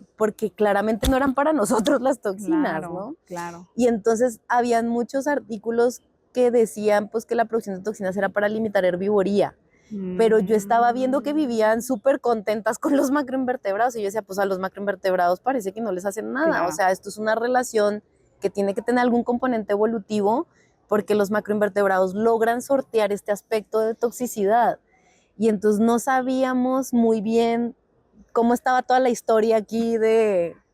claramente no eran para nosotros las toxinas, ¿no? Claro. Y entonces habían muchos artículos que decían pues que la producción de toxinas era para limitar herbivoría, pero yo estaba viendo que vivían súper contentas con los macroinvertebrados y yo decía, pues a los macroinvertebrados parece que no les hacen nada, o sea, esto es una relación que tiene que tener algún componente evolutivo porque los macroinvertebrados logran sortear este aspecto de toxicidad y entonces no sabíamos muy bien cómo estaba toda la historia aquí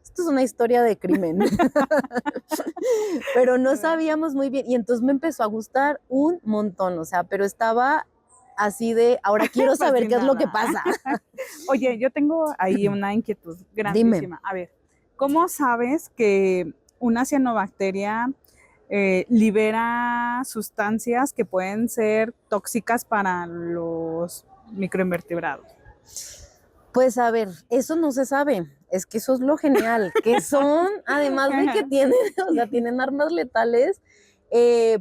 esto es una historia de crimen, pero no sabíamos muy bien y entonces me empezó a gustar un montón, o sea, pero estaba así ahora quiero saber qué es lo que pasa. Oye, yo tengo ahí una inquietud grandísima. Dime. A ver, ¿cómo sabes que una cianobacteria libera sustancias que pueden ser tóxicas para los microinvertebrados. Pues a ver, eso no se sabe, es que eso es lo genial, que son, además de que tienen, o sea, tienen armas letales,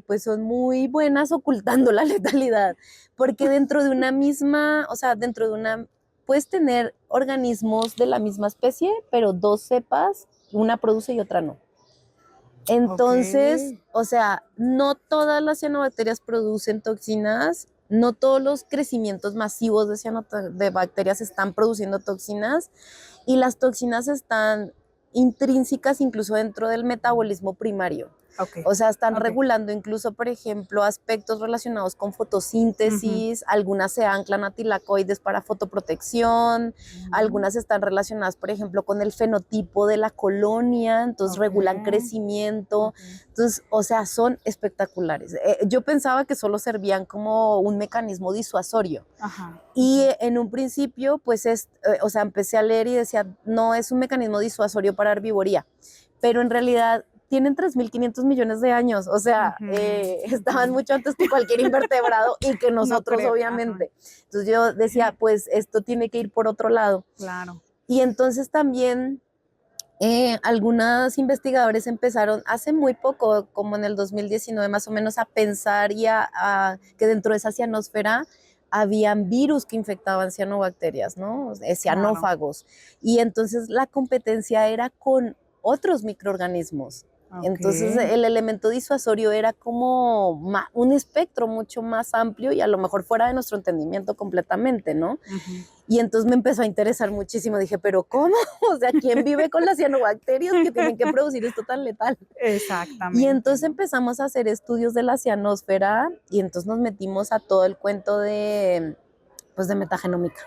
pues son muy buenas ocultando la letalidad, porque dentro de una misma, o sea, dentro de una, puedes tener organismos de la misma especie, pero dos cepas, una produce y otra no. Entonces, o sea, no todas las cianobacterias producen toxinas, no todos los crecimientos masivos de bacterias están produciendo toxinas y las toxinas están intrínsecas incluso dentro del metabolismo primario. O sea, están regulando incluso, por ejemplo, aspectos relacionados con fotosíntesis, algunas se anclan a tilacoides para fotoprotección, algunas están relacionadas, por ejemplo, con el fenotipo de la colonia, entonces regulan crecimiento, entonces, o sea, son espectaculares. Yo pensaba que solo servían como un mecanismo disuasorio. Y en un principio, pues, o sea, empecé a leer y decía, no es un mecanismo disuasorio para herbivoría, pero en realidad tienen 3.500 millones de años, o sea, estaban mucho antes que cualquier invertebrado y que nosotros, obviamente. Entonces yo decía, pues esto tiene que ir por otro lado. Claro. Y entonces también algunos investigadores empezaron hace muy poco, como en el 2019 más o menos, a pensar y a que dentro de esa cianósfera habían virus que infectaban cianobacterias, ¿no? Cianófagos. Y entonces la competencia era con otros microorganismos. Entonces el elemento disuasorio era como un espectro mucho más amplio y a lo mejor fuera de nuestro entendimiento completamente, ¿no? Y entonces me empezó a interesar muchísimo. Dije, ¿pero cómo? O sea, ¿quién vive con las cianobacterias que tienen que producir esto tan letal? Exactamente. Y entonces empezamos a hacer estudios de la cianósfera y entonces nos metimos a todo el cuento de, pues, de metagenómica.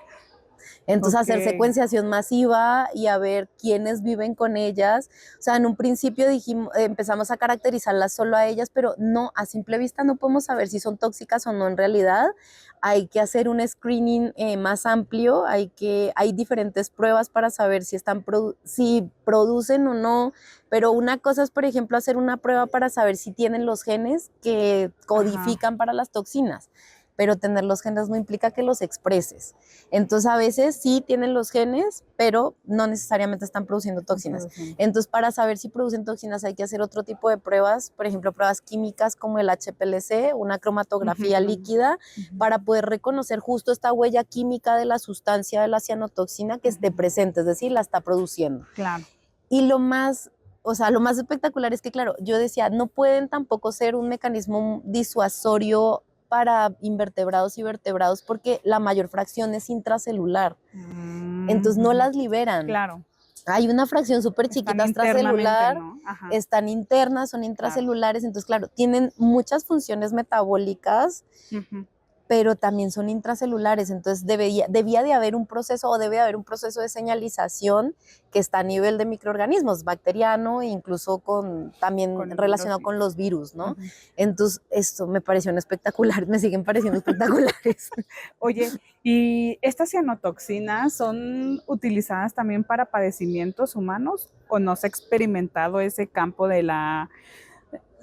Entonces hacer secuenciación masiva y a ver quiénes viven con ellas. O sea, en un principio empezamos a caracterizarlas solo a ellas, pero no, a simple vista no podemos saber si son tóxicas o no en realidad. Hay que hacer un screening más amplio, hay diferentes pruebas para saber si producen o no, pero una cosa es, por ejemplo, hacer una prueba para saber si tienen los genes que codifican para las toxinas, pero tener los genes no implica que los expreses. Entonces, a veces sí tienen los genes, pero no necesariamente están produciendo toxinas. Entonces, para saber si producen toxinas hay que hacer otro tipo de pruebas, por ejemplo, pruebas químicas como el HPLC, una cromatografía líquida, para poder reconocer justo esta huella química de la sustancia de la cianotoxina que esté presente, es decir, la está produciendo. Claro. Y lo más espectacular es que, claro, yo decía, no pueden tampoco ser un mecanismo disuasorio para invertebrados y vertebrados porque la mayor fracción es intracelular. Entonces no las liberan. Claro. Hay una fracción súper chiquita extracelular, ¿no? están internas, son intracelulares, entonces claro, tienen muchas funciones metabólicas, pero también son intracelulares, entonces debía de haber un proceso o debe haber un proceso de señalización que está a nivel de microorganismos, bacteriano e incluso también relacionado con los virus, ¿no? Entonces esto me pareció espectacular, me siguen pareciendo espectaculares. Oye, ¿y estas cianotoxinas son utilizadas también para padecimientos humanos o no se ha experimentado ese campo de la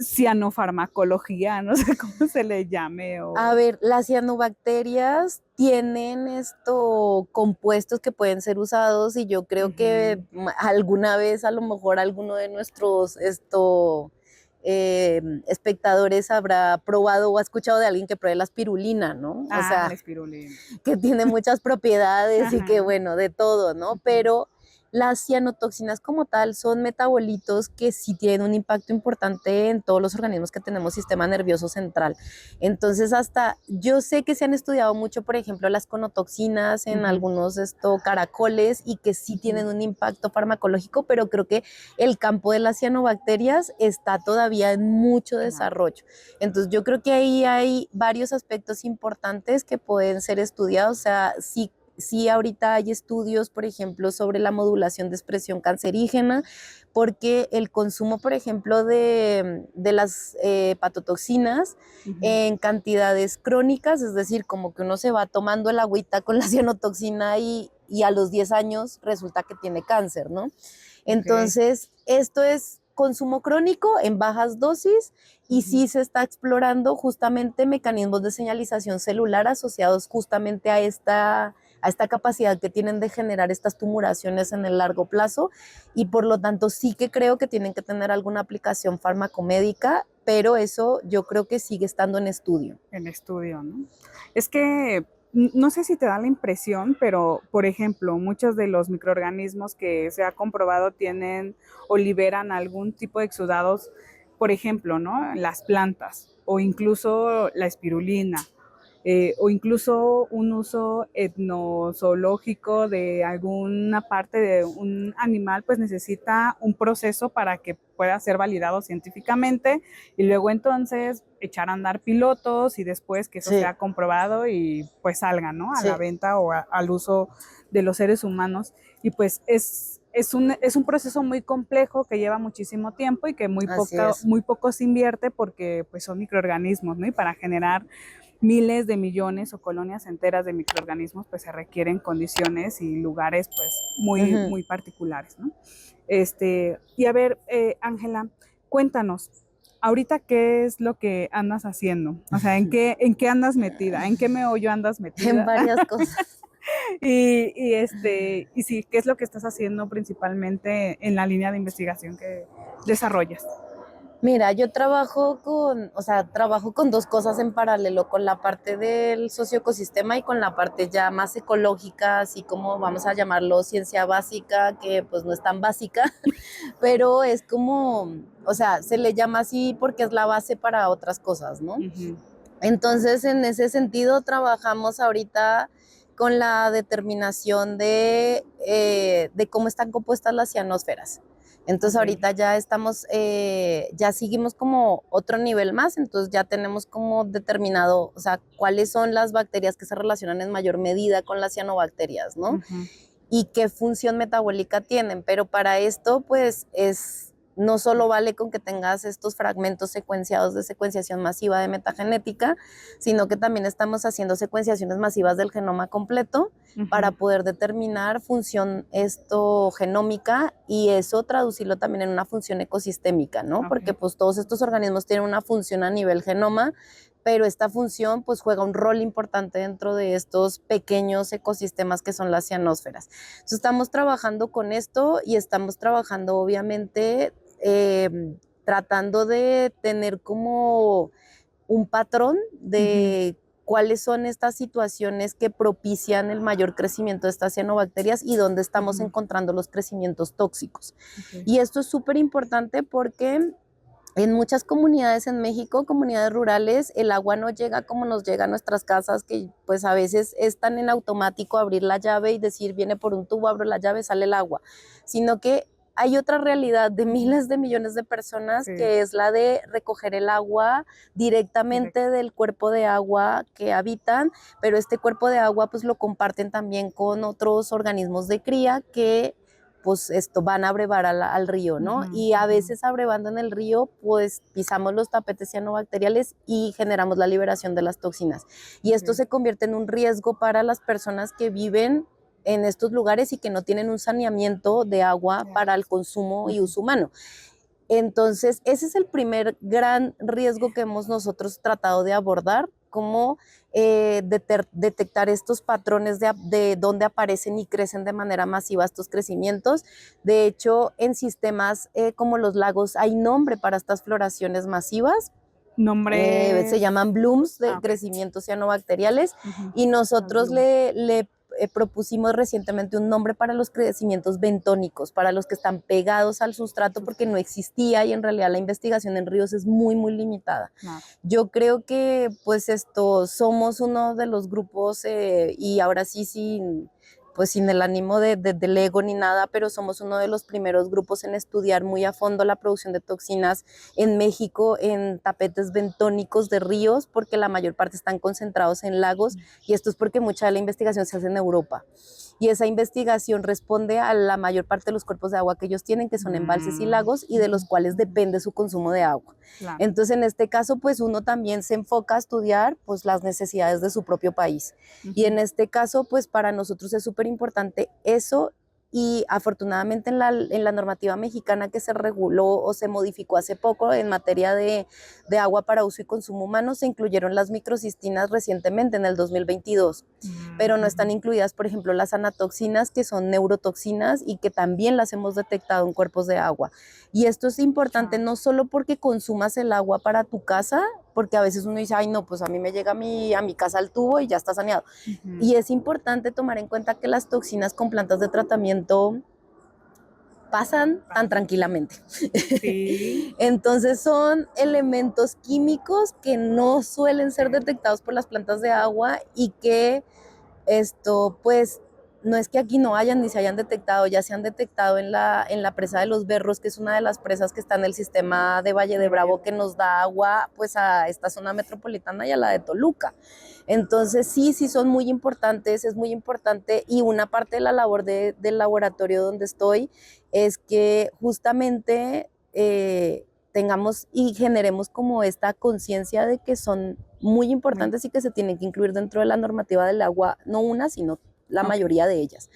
cianofarmacología, no sé cómo se le llame? A ver, las cianobacterias tienen compuestos que pueden ser usados y yo creo que alguna vez a lo mejor alguno de nuestros espectadores habrá probado o ha escuchado de alguien que pruebe la espirulina, ¿no? O sea, la espirulina. Que tiene muchas propiedades y que bueno, de todo, ¿no? Pero las cianotoxinas como tal son metabolitos que sí tienen un impacto importante en todos los organismos que tenemos sistema nervioso central. Entonces, yo sé que se han estudiado mucho, por ejemplo, las conotoxinas en algunos caracoles y que sí tienen un impacto farmacológico, pero creo que el campo de las cianobacterias está todavía en mucho desarrollo. Entonces, yo creo que ahí hay varios aspectos importantes que pueden ser estudiados. O sea, sí, ahorita hay estudios, por ejemplo, sobre la modulación de expresión cancerígena, porque el consumo, por ejemplo, de las hepatotoxinas en cantidades crónicas, es decir, como que uno se va tomando el agüita con la cianotoxina y a los 10 años resulta que tiene cáncer, ¿no? Entonces, esto es consumo crónico en bajas dosis y sí se está explorando justamente mecanismos de señalización celular asociados justamente a esta capacidad que tienen de generar estas tumuraciones en el largo plazo y por lo tanto sí que creo que tienen que tener alguna aplicación farmacomédica, pero eso yo creo que sigue estando en estudio. En estudio, ¿no? Es que no sé si te da la impresión, pero por ejemplo, muchos de los microorganismos que se ha comprobado tienen o liberan algún tipo de exudados, por ejemplo, ¿no? Las plantas o incluso la espirulina o incluso un uso etnozoológico de alguna parte de un animal, pues necesita un proceso para que pueda ser validado científicamente y luego entonces echar a andar pilotos y después que eso Sí, sea comprobado y pues salga, ¿no? A la sí, venta o al uso de los seres humanos. Y pues es un proceso muy complejo que lleva muchísimo tiempo y que así es. muy poco se invierte porque pues son microorganismos, ¿no? Y para generar miles de millones o colonias enteras de microorganismos, pues se requieren condiciones y lugares pues muy, Ujú. muy particulares, ¿no? Y a ver, Ángela, cuéntanos, ahorita qué es lo que andas haciendo, o sea, en qué andas metida, en qué meollo andas En metida, varias cosas. y sí, qué es lo que estás haciendo principalmente en la línea de investigación que desarrollas. Mira, yo trabajo con dos cosas en paralelo, con la parte del socioecosistema y con la parte ya más ecológica, así como vamos a llamarlo ciencia básica, que pues no es tan básica, pero es como, o sea, se le llama así porque es la base para otras cosas, ¿no? Ujú. Entonces, en ese sentido, trabajamos ahorita con la determinación de cómo están compuestas las cianósferas. Entonces, Ok. ahorita ya ya seguimos como otro nivel más, entonces ya tenemos como determinado, o sea, cuáles son las bacterias que se relacionan en mayor medida con las cianobacterias, ¿no? Ujú. Y qué función metabólica tienen, pero para esto pues no solo vale con que tengas estos fragmentos secuenciados de secuenciación masiva de metagenética, sino que también estamos haciendo secuenciaciones masivas del genoma completo para Ujú. poder determinar función genómica y eso traducirlo también en una función ecosistémica, ¿no? Ok. Porque pues todos estos organismos tienen una función a nivel genoma, pero esta función pues juega un rol importante dentro de estos pequeños ecosistemas que son las cianósferas. Entonces, estamos trabajando con esto y estamos trabajando obviamente tratando de tener como un patrón Ujú. de cuáles son estas situaciones que propician el mayor crecimiento de estas cianobacterias y dónde estamos Ujú. encontrando los crecimientos tóxicos. Ok. Y esto es súper importante porque en muchas comunidades en México, comunidades rurales, el agua no llega como nos llega a nuestras casas, que pues a veces es tan en automático abrir la llave y decir viene por un tubo, abro la llave, sale el agua, sino que hay otra realidad de miles de millones de personas Sí, que es la de recoger el agua directo. directamente del cuerpo de agua que habitan, pero este cuerpo de agua pues lo comparten también con otros organismos de cría que pues esto van a abrevar al río, ¿no? Ujú. Y a Ujú. veces abrevando en el río, pues pisamos los tapetes cianobacteriales y generamos la liberación de las toxinas. Y esto Ok. se convierte en un riesgo para las personas que viven en estos lugares y que no tienen un saneamiento de agua Ya. para el consumo y Ujú. uso humano. Entonces, ese es el primer gran riesgo que hemos nosotros tratado de abordar, cómo detectar estos patrones de dónde aparecen y crecen de manera masiva estos crecimientos. De hecho, en sistemas como los lagos hay nombre para estas floraciones masivas. Se Nombres. llaman blooms Ah, de ok. crecimientos cianobacteriales Ujú. y Las nosotros Bloom. le propusimos recientemente un nombre para los crecimientos bentónicos, para los que están pegados al Al sustrato porque no sustrato. existía y en realidad la investigación en ríos es muy, muy limitada. Claro. Yo creo que pues esto somos uno de los grupos y ahora sí sin el ánimo del ego ni nada, pero somos uno de los primeros grupos en estudiar muy a fondo la producción de toxinas en México en tapetes bentónicos de ríos, porque la mayor parte están concentrados en lagos y esto es porque mucha de la investigación se hace en Europa. Y esa investigación responde a la mayor parte de los cuerpos de agua que ellos tienen, que son embalses y Mm. lagos, y de Ujú. los cuales Ujú. depende su consumo de agua. Claro. Entonces, en este caso, pues uno también se enfoca a estudiar pues las necesidades de su propio país. Y Ujú. en este caso, pues para nosotros es súper importante eso y afortunadamente en la normativa mexicana que se reguló o se modificó hace poco en materia de agua para uso y consumo humano, se incluyeron las microcistinas recientemente en el 2022, pero no están incluidas, por ejemplo, las anatoxinas, que son neurotoxinas y que también las hemos detectado en cuerpos de agua. Y esto es importante no solo porque consumas el agua para tu casa, porque a veces uno dice, ay no, pues a mí me llega a mi casa el tubo y ya está saneado. Y es importante tomar en cuenta que las toxinas con plantas de tratamiento pasan tan tranquilamente. Sí. Entonces son elementos químicos que no suelen ser detectados por las plantas de agua y que pues no es que aquí no hayan ni se hayan detectado, ya se han detectado en la presa de Los Berros, que es una de las presas que está en el sistema de Valle de Bravo, que nos da agua pues a esta zona metropolitana y a la de Toluca. Entonces sí son muy importantes, es muy importante, y una parte de la labor del laboratorio donde estoy es que justamente tengamos y generemos como esta conciencia de que son muy importantes y que se tienen que incluir dentro de la normativa del agua, no una, sino la mayoría de ellas.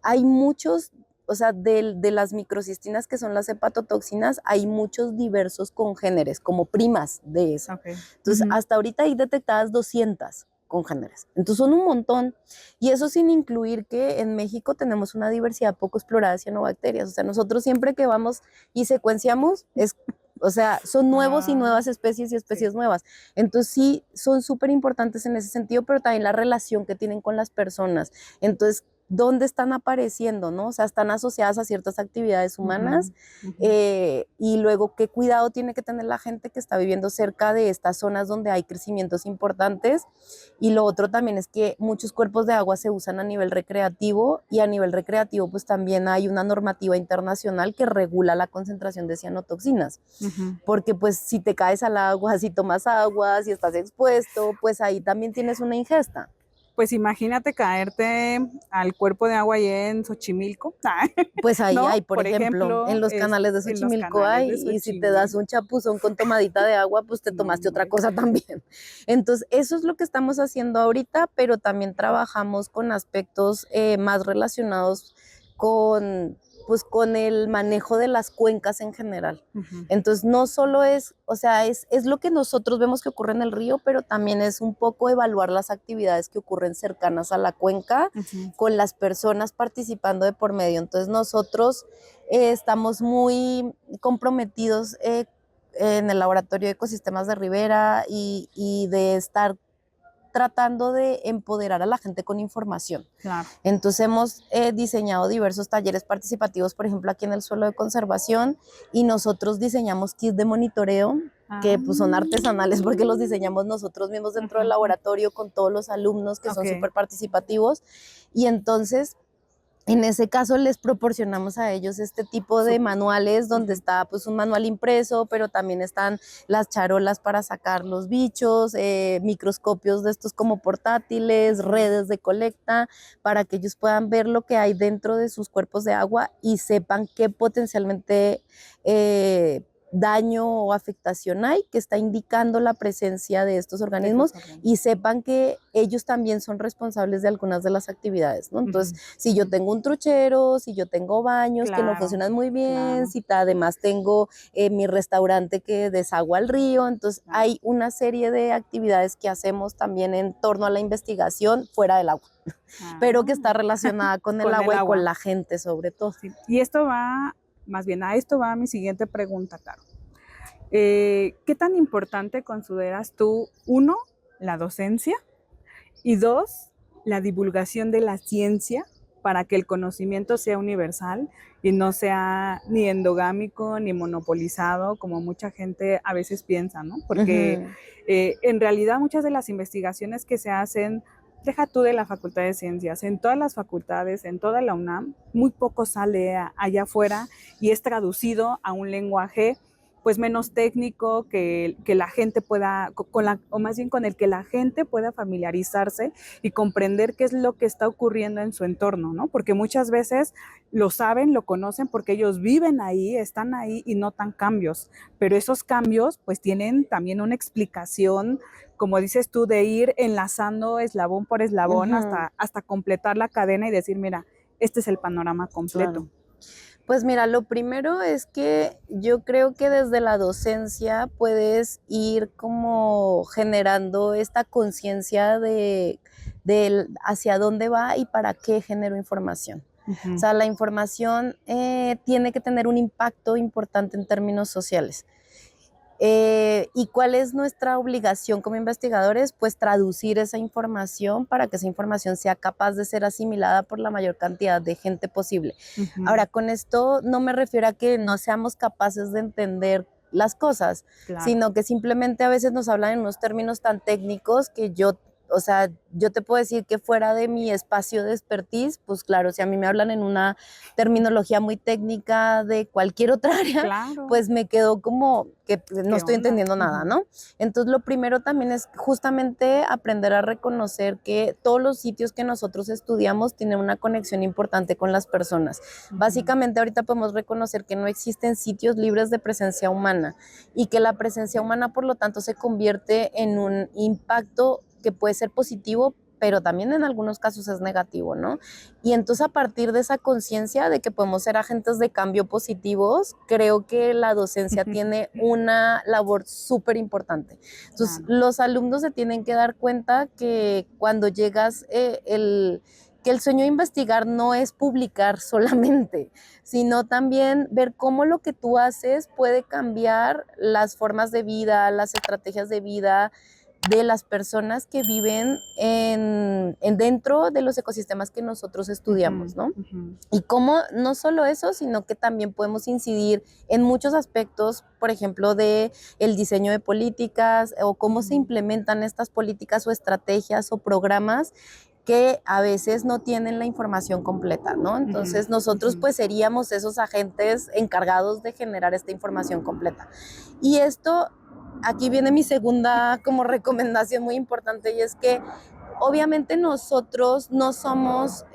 Hay muchos, o sea, de las microcistinas, que son las hepatotoxinas, hay muchos diversos congéneres, como primas de eso. Entonces, hasta ahorita hay detectadas 200 congéneres. Entonces son un montón, y eso sin incluir que en México tenemos una diversidad poco explorada de cianobacterias. O sea, nosotros siempre que vamos y secuenciamos, o sea, son nuevos y nuevas especies y especies nuevas. Entonces sí, son súper importantes en ese sentido, pero también la relación que tienen con las personas. Entonces, ¿dónde están apareciendo, no? O sea, están asociadas a ciertas actividades humanas, y luego qué cuidado tiene que tener la gente que está viviendo cerca de estas zonas donde hay crecimientos importantes. Y lo otro también es que muchos cuerpos de agua se usan a nivel recreativo, y a nivel recreativo pues también hay una normativa internacional que regula la concentración de cianotoxinas, porque pues si te caes al agua, si tomas agua, si estás expuesto, pues ahí también tienes una ingesta. Pues imagínate caerte al cuerpo de agua ahí en Xochimilco, Pues ahí ¿no? hay, por ejemplo, en los canales de en los Xochimilco canales hay, de y si te das Xochimilco. un chapuzón con tomadita de agua, pues te tomaste otra cosa también. Entonces, eso es lo que estamos haciendo ahorita, pero también trabajamos con aspectos más relacionados con, pues, con el manejo de las cuencas en general. Entonces, no solo es, o sea, es lo que nosotros vemos que ocurre en el río, pero también es un poco evaluar las actividades que ocurren cercanas a la cuenca, con las personas participando de por medio. Entonces, nosotros estamos muy comprometidos en el Laboratorio de Ecosistemas de Ribera, y de estar tratando de empoderar a la gente con información. Claro. Entonces hemos diseñado diversos talleres participativos, por ejemplo aquí en el suelo de conservación, y nosotros diseñamos kits de monitoreo que pues son artesanales porque los diseñamos nosotros mismos dentro del laboratorio con todos los alumnos que son súper participativos, y entonces en ese caso les proporcionamos a ellos este tipo de manuales donde está pues un manual impreso, pero también están las charolas para sacar los bichos, microscopios de estos como portátiles, redes de colecta, para que ellos puedan ver lo que hay dentro de sus cuerpos de agua y sepan qué potencialmente daño o afectación hay que está indicando la presencia de estos organismos, y sepan que ellos también son responsables de algunas de las actividades, ¿no? Entonces, si yo tengo un truchero, si yo tengo baños que no funcionan muy bien, si además tengo mi restaurante que desagua al río, entonces hay una serie de actividades que hacemos también en torno a la investigación fuera del agua, pero que está relacionada con el agua y con la gente sobre todo. Sí. Y esto va, más bien a esto va mi siguiente pregunta, Caro. ¿Qué tan importante consideras tú, uno, la docencia, y dos, la divulgación de la ciencia para que el conocimiento sea universal y no sea ni endogámico ni monopolizado como mucha gente a veces piensa, ¿no? Porque en realidad muchas de las investigaciones que se hacen, deja tú de la Facultad de Ciencias, en todas las facultades, en toda la UNAM, muy poco sale allá afuera y es traducido a un lenguaje pues menos técnico, que la gente pueda, o más bien con el que la gente pueda familiarizarse y comprender qué es lo que está ocurriendo en su entorno, ¿no? Porque muchas veces lo saben, lo conocen porque ellos viven ahí, están ahí y notan cambios, pero esos cambios pues tienen también una explicación, como dices tú, de ir enlazando eslabón por eslabón hasta completar la cadena y decir, mira, este es el panorama completo. Claro. Pues mira, lo primero es que yo creo que desde la docencia puedes ir como generando esta conciencia de hacia dónde va y para qué genero información. O sea, la información tiene que tener un impacto importante en términos sociales. ¿Y cuál es nuestra obligación como investigadores? Pues traducir esa información para que esa información sea capaz de ser asimilada por la mayor cantidad de gente posible. Ahora, con esto no me refiero a que no seamos capaces de entender las cosas, Claro. sino que simplemente a veces nos hablan en unos términos tan técnicos que o sea, yo te puedo decir que fuera de mi espacio de expertise, pues claro, si a mí me hablan en una terminología muy técnica de cualquier otra área, Claro. pues me quedo como que no estoy onda? entendiendo nada, ¿no? Entonces lo primero también es justamente aprender a reconocer que todos los sitios que nosotros estudiamos tienen una conexión importante con las personas. Básicamente ahorita podemos reconocer que no existen sitios libres de presencia humana y que la presencia humana por lo tanto se convierte en un impacto que puede ser positivo, pero también en algunos casos es negativo, ¿no? Y entonces a partir de esa conciencia de que podemos ser agentes de cambio positivos, creo que la docencia tiene una labor súper importante. Entonces los alumnos se tienen que dar cuenta que cuando llegas, que el sueño de investigar no es publicar solamente, sino también ver cómo lo que tú haces puede cambiar las formas de vida, las estrategias de vida, de las personas que viven dentro de los ecosistemas que nosotros estudiamos, ¿no? Y cómo no solo eso, sino que también podemos incidir en muchos aspectos, por ejemplo, de el diseño de políticas o cómo se implementan estas políticas o estrategias o programas que a veces no tienen la información completa, ¿no? Entonces nosotros pues seríamos esos agentes encargados de generar esta información completa. Y esto, aquí viene mi segunda como recomendación muy importante, y es que obviamente nosotros no somos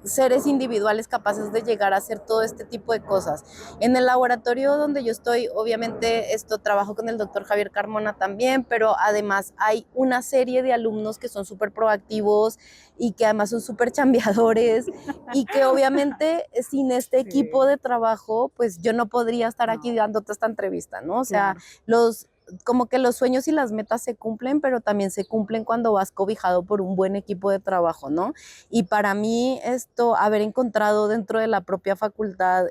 seres individuales capaces de llegar a hacer todo este tipo de cosas. En el laboratorio donde yo estoy, obviamente trabajo con el doctor Javier Carmona también, pero además hay una serie de alumnos que son súper proactivos y que además son súper chambeadores y que obviamente sin este equipo de trabajo, pues yo no podría estar aquí dándote esta entrevista, ¿no? O sea, como que los sueños y las metas se cumplen, pero también se cumplen cuando vas cobijado por un buen equipo de trabajo, ¿no? Y para mí haber encontrado dentro de la propia facultad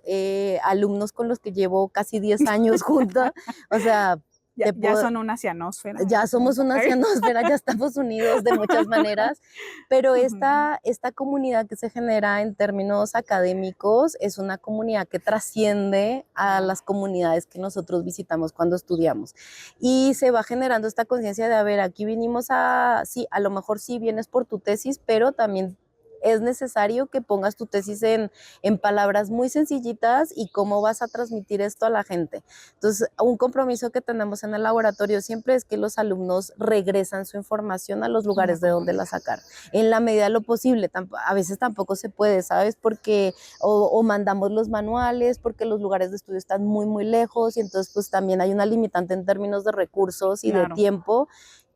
alumnos con los que llevo casi 10 años junta, o sea, ya son una cianósfera. Ya somos una cianósfera, ya estamos unidos de muchas maneras, pero esta comunidad que se genera en términos académicos es una comunidad que trasciende a las comunidades que nosotros visitamos cuando estudiamos. Y se va generando esta conciencia de, a ver, aquí vinimos sí, a lo mejor sí vienes por tu tesis, pero también es necesario que pongas tu tesis en palabras muy sencillitas y cómo vas a transmitir esto a la gente. Entonces, un compromiso que tenemos en el laboratorio siempre es que los alumnos regresan su información a los lugares de donde la sacaron, en la medida de lo posible. A veces tampoco se puede, ¿sabes? Porque o mandamos los manuales, porque los lugares de estudio están muy, muy lejos, y entonces pues también hay una limitante en términos de recursos y de tiempo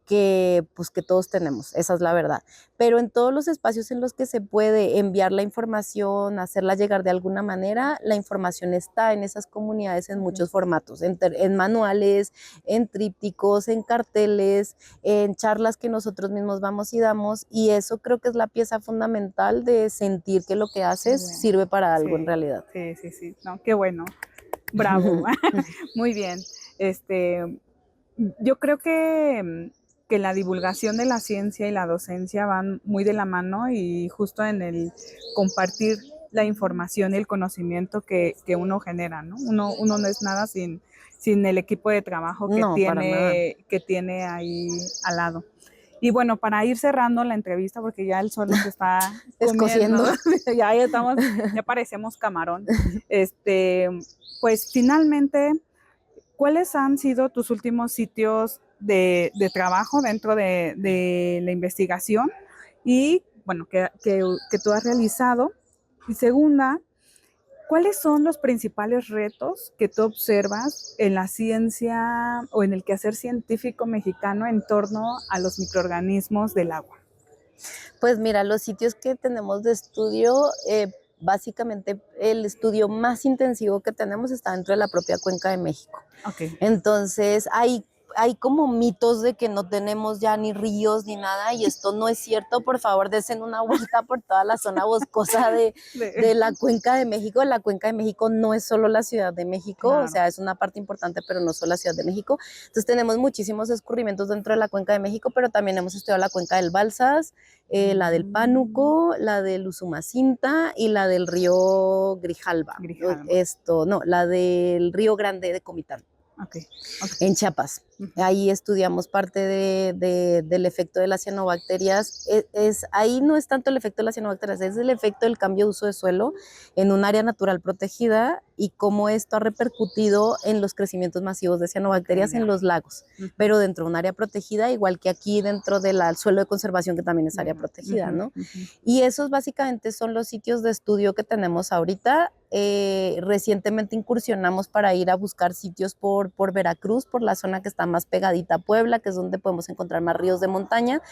que todos tenemos, esa es la verdad. Pero en todos los espacios en los que se puede enviar la información, hacerla llegar de alguna manera, la información está en esas comunidades en muchos formatos, en manuales, en trípticos, en carteles, en charlas que nosotros mismos vamos y damos, y eso creo que es la pieza fundamental de sentir que lo que haces sirve para algo en realidad. Sí, no, qué bueno, bravo, muy bien. Yo creo que la divulgación de la ciencia y la docencia van muy de la mano, y justo en el compartir la información y el conocimiento que uno genera, ¿no? Uno no es nada sin el equipo de trabajo que tiene ahí al lado. Y bueno, para ir cerrando la entrevista, porque ya el sol nos está comiendo, ya parecemos camarón. Pues finalmente, ¿cuáles han sido tus últimos sitios de trabajo dentro de la investigación y, bueno, que tú has realizado? Y segunda, ¿cuáles son los principales retos que tú observas en la ciencia o en el quehacer científico mexicano en torno a los microorganismos del agua? Pues mira, los sitios que tenemos de estudio, básicamente el estudio más intensivo que tenemos está dentro de la propia Cuenca de México. Ok. Entonces hay como mitos de que no tenemos ya ni ríos ni nada, y esto no es cierto. Por favor, desen una vuelta por toda la zona boscosa de la Cuenca de México. La Cuenca de México no es solo la Ciudad de México, Claro. o sea, es una parte importante, pero no solo la Ciudad de México. Entonces tenemos muchísimos escurrimientos dentro de la Cuenca de México, pero también hemos estudiado la Cuenca del Balsas, la del Pánuco, la del Usumacinta y la del río Grijalva. La del río Grande de Comitán. Okay. En Chiapas. Ahí estudiamos parte del efecto de las cianobacterias. Ahí no es tanto el efecto de las cianobacterias, es el efecto del cambio de uso de suelo en un área natural protegida y cómo esto ha repercutido en los crecimientos masivos de cianobacterias en los lagos, pero dentro de un área protegida, igual que aquí dentro del suelo de conservación, que también es área protegida, ¿no? Y esos básicamente son los sitios de estudio que tenemos ahorita. Recientemente incursionamos para ir a buscar sitios por Veracruz, por la zona que está más pegadita a Puebla, que es donde podemos encontrar más ríos de montaña,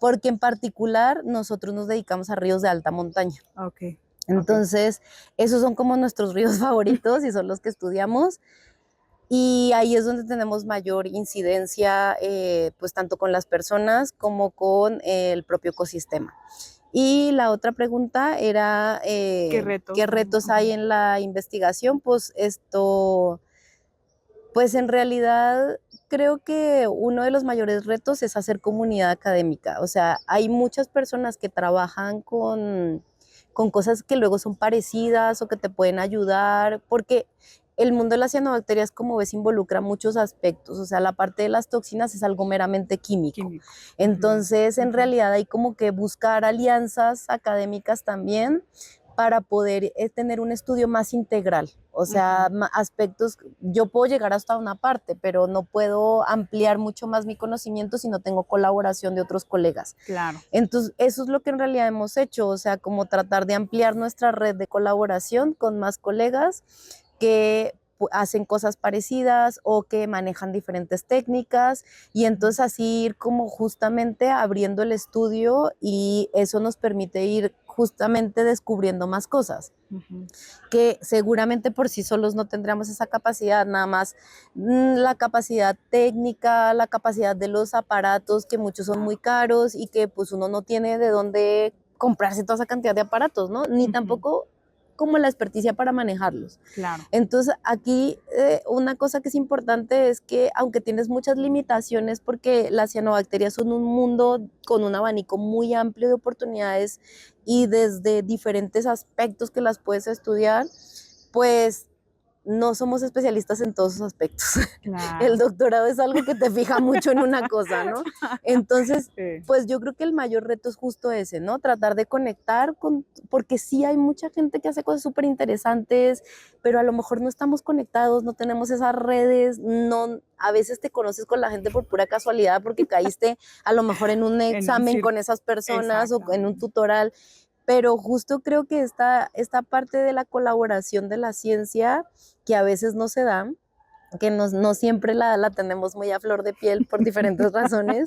porque en particular nosotros nos dedicamos a ríos de alta montaña. Okay. Entonces, esos son como nuestros ríos favoritos y son los que estudiamos. Y ahí es donde tenemos mayor incidencia, pues tanto con las personas como con el propio ecosistema. Y la otra pregunta era, ¿qué retos hay en la investigación? Pues en realidad creo que uno de los mayores retos es hacer comunidad académica. O sea, hay muchas personas que trabajan con cosas que luego son parecidas o que te pueden ayudar, porque el mundo de las cianobacterias, como ves, involucra muchos aspectos. O sea, la parte de las toxinas es algo meramente químico. Entonces, en realidad hay como que buscar alianzas académicas también para poder tener un estudio más integral. O sea, aspectos, yo puedo llegar hasta una parte, pero no puedo ampliar mucho más mi conocimiento si no tengo colaboración de otros colegas. Claro. Entonces, eso es lo que en realidad hemos hecho, o sea, como tratar de ampliar nuestra red de colaboración con más colegas que hacen cosas parecidas o que manejan diferentes técnicas, y entonces así ir como justamente abriendo el estudio, y eso nos permite ir justamente descubriendo más cosas que seguramente por sí solos no tendríamos esa capacidad, nada más la capacidad técnica, la capacidad de los aparatos, que muchos son muy caros y que pues uno no tiene de dónde comprarse toda esa cantidad de aparatos, ¿no? Ni tampoco como la experticia para manejarlos. Claro. Entonces, aquí una cosa que es importante es que, aunque tienes muchas limitaciones, porque las cianobacterias son un mundo con un abanico muy amplio de oportunidades y desde diferentes aspectos que las puedes estudiar, pues no somos especialistas en todos esos aspectos. Claro. El doctorado es algo que te fija mucho en una cosa, ¿no? Entonces, pues yo creo que el mayor reto es justo ese, ¿no? Tratar de conectar porque sí hay mucha gente que hace cosas súper interesantes, pero a lo mejor no estamos conectados, no tenemos esas redes, a veces te conoces con la gente por pura casualidad porque caíste a lo mejor en un examen con esas personas o en un tutorial. Pero justo creo que esta parte de la colaboración de la ciencia, que a veces no se da, que no siempre la tenemos muy a flor de piel por diferentes razones,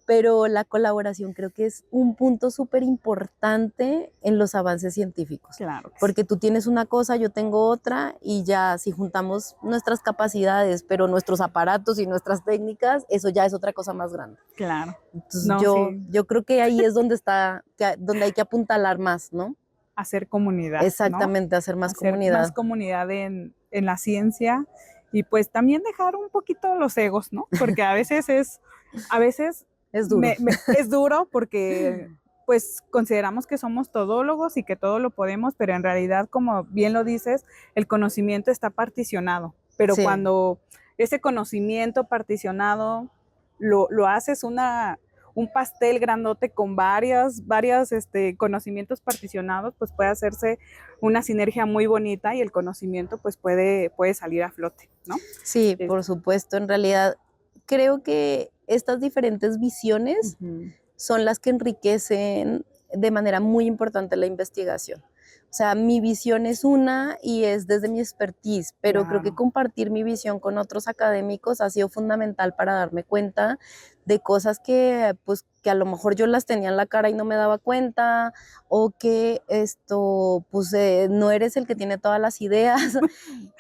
pero la colaboración creo que es un punto súper importante en los avances científicos. Claro. Porque tú tienes una cosa, yo tengo otra, y ya si juntamos nuestras capacidades, pero nuestros aparatos y nuestras técnicas, eso ya es otra cosa más grande. Claro. Entonces yo creo que ahí es donde hay que apuntalar más, ¿no? Hacer comunidad. Exactamente, ¿no? hacer más comunidad. Más comunidad en la ciencia, y pues también dejar un poquito los egos, ¿no? Porque a veces es duro. Es duro porque pues consideramos que somos todólogos y que todo lo podemos, pero en realidad, como bien lo dices, el conocimiento está particionado, pero cuando ese conocimiento particionado lo haces un pastel grandote con varios conocimientos particionados, pues puede hacerse una sinergia muy bonita y el conocimiento pues puede salir a flote, ¿no? Sí, por supuesto. En realidad, creo que estas diferentes visiones son las que enriquecen de manera muy importante la investigación. O sea, mi visión es una y es desde mi expertise, pero creo que compartir mi visión con otros académicos ha sido fundamental para darme cuenta de cosas que pues que a lo mejor yo las tenía en la cara y no me daba cuenta, o que pues no eres el que tiene todas las ideas.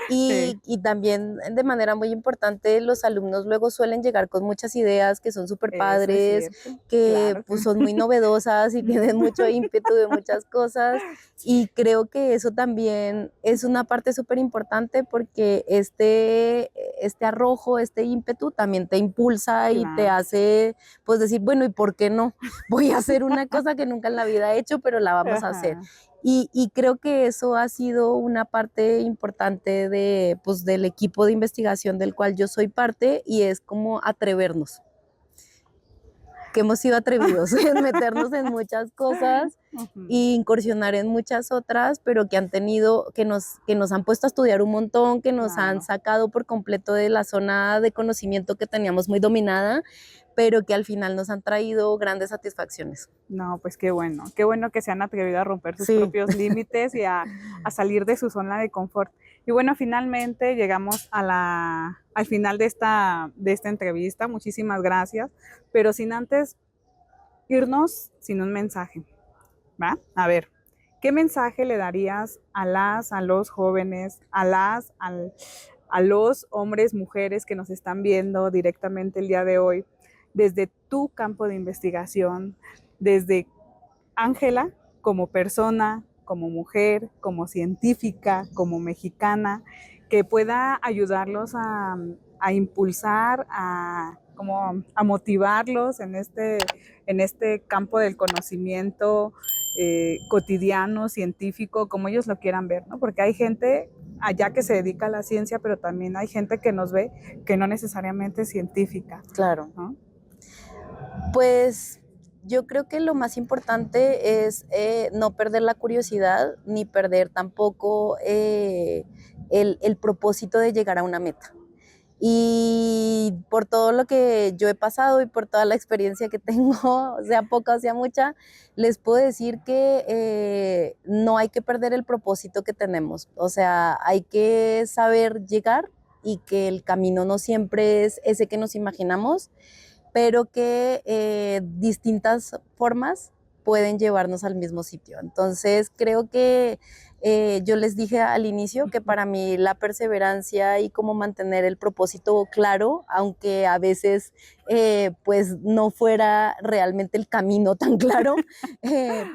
Sí, Y también de manera muy importante, los alumnos luego suelen llegar con muchas ideas que son súper eso es padres, cierto, que claro que pues son muy novedosas y tienen mucho ímpetu de muchas cosas. Y creo que eso también es una parte súper importante porque este arrojo, este ímpetu también te impulsa y te claro. hace pues decir, bueno, ¿y por qué no? Voy a hacer una cosa que nunca en la vida he hecho, pero la vamos a hacer. Ajá. Y creo que eso ha sido una parte importante pues, del equipo de investigación del cual yo soy parte y es como atrevernos, que hemos sido atrevidos en meternos en muchas cosas Ujú, e incursionar en muchas otras, pero que han tenido, que nos han puesto a estudiar un montón, que nos han claro. sacado por completo de la zona de conocimiento que teníamos muy dominada, pero que al final nos han traído grandes satisfacciones. No, pues qué bueno que se han atrevido a romper sus Sí, propios límites y a salir de su zona de confort. Y bueno, finalmente llegamos al final de esta entrevista. Muchísimas gracias, pero sin antes irnos sin un mensaje, ¿va? A ver, ¿qué mensaje le darías a los jóvenes, a los hombres, mujeres que nos están viendo directamente el día de hoy, desde tu campo de investigación, desde Ángela como persona, como mujer, como científica, como mexicana, que pueda ayudarlos a impulsar, como a motivarlos en este campo del conocimiento cotidiano, científico, como ellos lo quieran ver, ¿no? Porque hay gente allá que se dedica a la ciencia, pero también hay gente que nos ve que no necesariamente es científica, claro. ¿no? Pues yo creo que lo más importante es no perder la curiosidad ni perder tampoco el propósito de llegar a una meta. Y por todo lo que yo he pasado y por toda la experiencia que tengo, sea poca o sea mucha, les puedo decir que no hay que perder el propósito que tenemos. O sea, hay que saber llegar y que el camino no siempre es ese que nos imaginamos, pero que distintas formas pueden llevarnos al mismo sitio. Entonces, creo que yo les dije al inicio que para mí la perseverancia y cómo mantener el propósito claro, aunque a veces pues no fuera realmente el camino tan claro,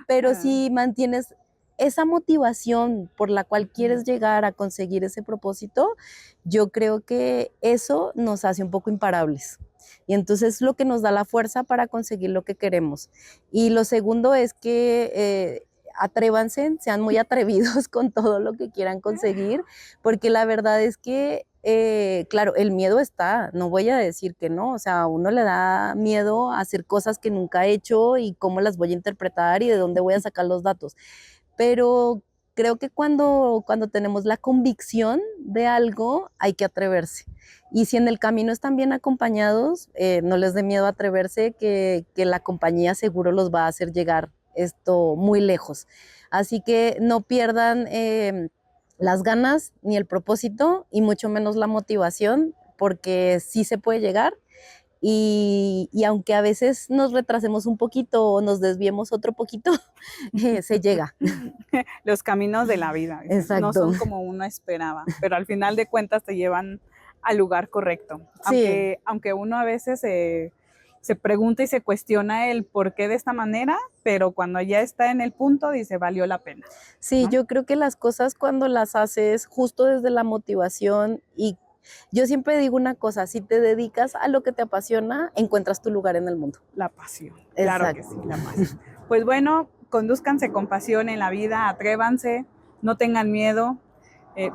pero si mantienes esa motivación por la cual quieres llegar a conseguir ese propósito, yo creo que eso nos hace un poco imparables. Y entonces es lo que nos da la fuerza para conseguir lo que queremos. Y lo segundo es que atrévanse, sean muy atrevidos con todo lo que quieran conseguir, porque la verdad es que, claro, el miedo está, no voy a decir que no, o sea, a uno le da miedo a hacer cosas que nunca ha hecho y cómo las voy a interpretar y de dónde voy a sacar los datos, pero creo que cuando tenemos la convicción de algo, hay que atreverse. Y si en el camino están bien acompañados, no les dé miedo atreverse, que la compañía seguro los va a hacer llegar esto muy lejos. Así que no pierdan las ganas ni el propósito y mucho menos la motivación, porque sí se puede llegar y aunque a veces nos retrasemos un poquito o nos desviemos otro poquito, se llega. Los caminos de la vida, dicen, no Exacto. son como uno esperaba, pero al final de cuentas te llevan al lugar correcto. Sí, Aunque uno a veces se pregunta y se cuestiona el por qué de esta manera, pero cuando ya está en el punto dice, valió la pena, sí, ¿no? yo creo que las cosas cuando las haces justo desde la motivación y yo siempre digo una cosa, si te dedicas a lo que te apasiona, encuentras tu lugar en el mundo. La pasión, claro que sí, Exacto. la pasión. Pues bueno, condúzcanse con pasión en la vida, atrévanse, no tengan miedo,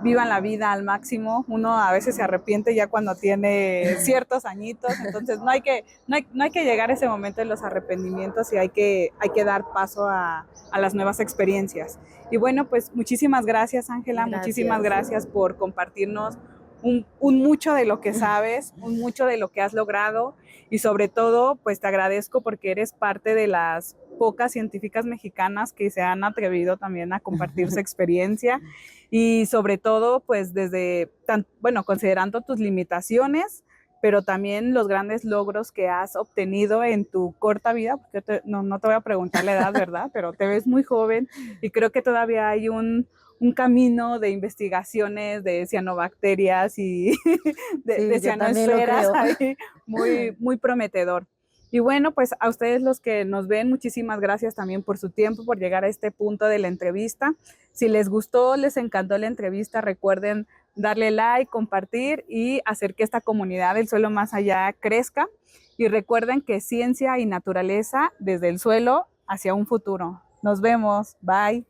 vivan la vida al máximo. Uno a veces se arrepiente ya cuando tiene ciertos añitos, entonces no hay que llegar a ese momento de los arrepentimientos y hay que dar paso a las nuevas experiencias. Y bueno, pues muchísimas gracias, Ángela, muchísimas Gracias. gracias por compartirnos un mucho de lo que sabes, un mucho de lo que has logrado y sobre todo, pues te agradezco porque eres parte de las pocas científicas mexicanas que se han atrevido también a compartir su experiencia y sobre todo, pues desde, bueno, considerando tus limitaciones, pero también los grandes logros que has obtenido en tu corta vida, porque no te voy a preguntar la edad, ¿verdad? Pero te ves muy joven y creo que todavía hay un camino de investigaciones de cianobacterias y de Sí, yo también lo cianoesferas creo. ahí muy prometedor. Y bueno, pues a ustedes los que nos ven, muchísimas gracias también por su tiempo, por llegar a este punto de la entrevista. Si les gustó, les encantó la entrevista, recuerden darle like, compartir y hacer que esta comunidad del suelo más allá crezca. Y recuerden que ciencia y naturaleza desde el suelo hacia un futuro. Nos vemos. Bye.